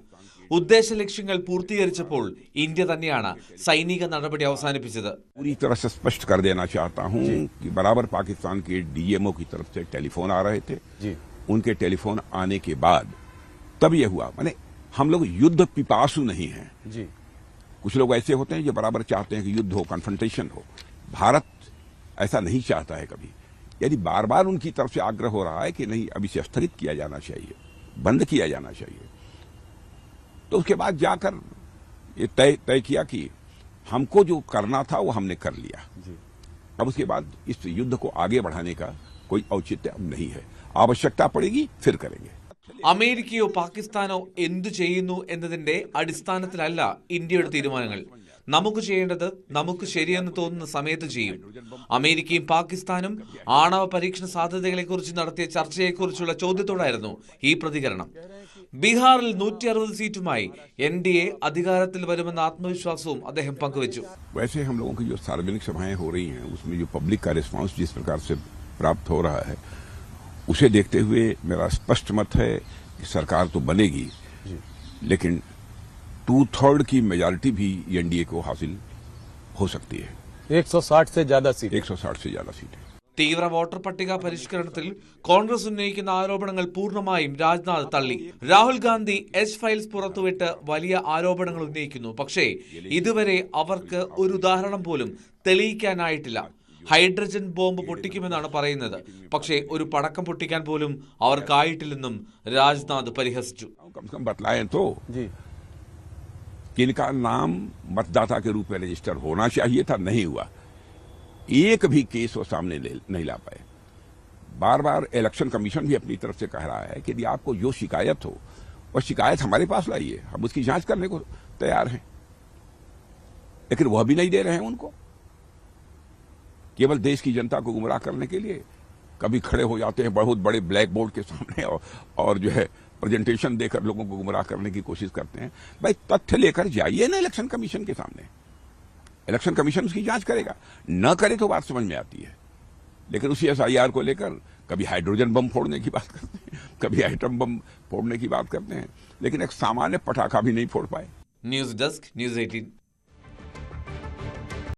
ഉദ്ദേശ ലക്ഷ്യങ്ങൾ പൂർത്തീകരിച്ചപ്പോൾ ഇന്ത്യ തന്നെയാണ് സൈനിക നടപടി അവസാനിപ്പിച്ചത്. पूरी तरह से स्पष्ट कर देना चाहता हूं कि बराबर पाकिस्तान के डीएमओ की तरफ से टेलीफोन आ रहे थे. उनके टेलीफोन आने के बाद तब ये हुआ. माने हम लोग युद्ध पिपासु नहीं हैं. कुछ लोग ऐसे होते हैं जो बराबर चाहते हैं कि युद्ध हो, कन्फ्रंटेशन हो. भारत ऐसा नहीं चाहता है कभी. यदि बार बार उनकी तरफ से आग्रह हो रहा है कि नहीं अब इसे स्थगित किया जाना चाहिए, बंद किया जाना चाहिए, तो उसके बाद जाकर ये तय किया कि हमको जो करना था वो हमने कर लिया। अब उसके बाद इस युद्ध को आगे बढ़ाने का कोई औचित्य अब नहीं है। आवश्यकता पड़ेगी फिर करेंगे। അമേരിക്കയോ പാകിസ്ഥാനോ എന്തു ചെയ്യുന്നു എന്നതിന്റെ അടിസ്ഥാനത്തിലല്ല ഇന്ത്യയുടെ തീരുമാനങ്ങൾ. നമുക്ക് ചെയ്യേണ്ടത് നമുക്ക് ശരിയെന്ന് തോന്നുന്ന സമയത്ത് ചെയ്യും. അമേരിക്കയും പാകിസ്ഥാനും ആണവ പരീക്ഷണ സാധ്യതകളെക്കുറിച്ച് നടത്തിയ ചർച്ചയെക്കുറിച്ചുള്ള ചോദ്യത്തോടായിരുന്നു ഈ പ്രതികരണം. ബീഹാറിൽ 160 സീറ്റുമായി NDA അധികാരത്തിൽ വരുമെന്ന ആത്മവിശ്വാസവും അദ്ദേഹം പങ്കുവച്ചു. वैसे हम लोगों की जो सार्वजनिक सभाएं हो रही हैं उसमें जो पब्लिक का रिस्पांस जिस प्रकार से प्राप्त हो रहा है उसे देखते हुए मेरा स्पष्ट मत है कि सरकार तो बनेगी, लेकिन 2/3 की मेजॉरिटी भी NDA को हासिल हो सकती है। 160 से ज्यादा सीट 160 से ज्यादा सीटें। തീവ്ര വോട്ടർ പട്ടിക പരിഷ്കരണത്തിൽ കോൺഗ്രസ് ഉന്നയിക്കുന്ന ആരോപണങ്ങൾ പൂർണ്ണമായും രാജ്നാഥ് തള്ളി. രാഹുൽ ഗാന്ധി ഫയൽസ് പുറത്തുവിട്ട് വലിയ ആരോപണങ്ങൾ ഉന്നയിക്കുന്നു. പക്ഷേ ഇതുവരെ അവർക്ക് ഒരു ഉദാഹരണം പോലും തെളിയിക്കാനായിട്ടില്ല. ഹൈഡ്രജൻ ബോംബ് പൊട്ടിക്കുമെന്നാണ് പറയുന്നത്. പക്ഷേ ഒരു പടക്കം പൊട്ടിക്കാൻ പോലും അവർക്കായിട്ടില്ലെന്നും രാജ്നാഥ് പരിഹസിച്ചു. इनका नाम मतदाता के रूप में रजिस्टर होना चाहिए था, नहीं हुआ। एक भी केस वो सामने नहीं ला पाए। बार बार इलेक्शन कमीशन भी अपनी तरफ से कह रहा है कि यदि आपको जो शिकायत हो वह शिकायत हमारे पास लाइए, हम उसकी जांच करने को तैयार हैं, लेकिन वह भी नहीं दे रहे हैं उनको। केवल देश की जनता को गुमराह करने के लिए कभी खड़े हो जाते हैं बहुत बड़े ब्लैक बोर्ड के सामने और जो है प्रेजेंटेशन देकर लोगों को गुमराह करने की कोशिश करते हैं। भाई तथ्य लेकर जाइए ना इलेक्शन कमीशन के सामने, इलेक्शन कमीशन उसकी जांच करेगा। न करे तो बात समझ में आती है, लेकिन उसी SIR को लेकर कभी हाइड्रोजन बम फोड़ने की बात करते हैं, कभी एटम बम फोड़ने की बात करते हैं, लेकिन एक सामान्य पटाखा भी नहीं फोड़ पाए। News desk, news 18।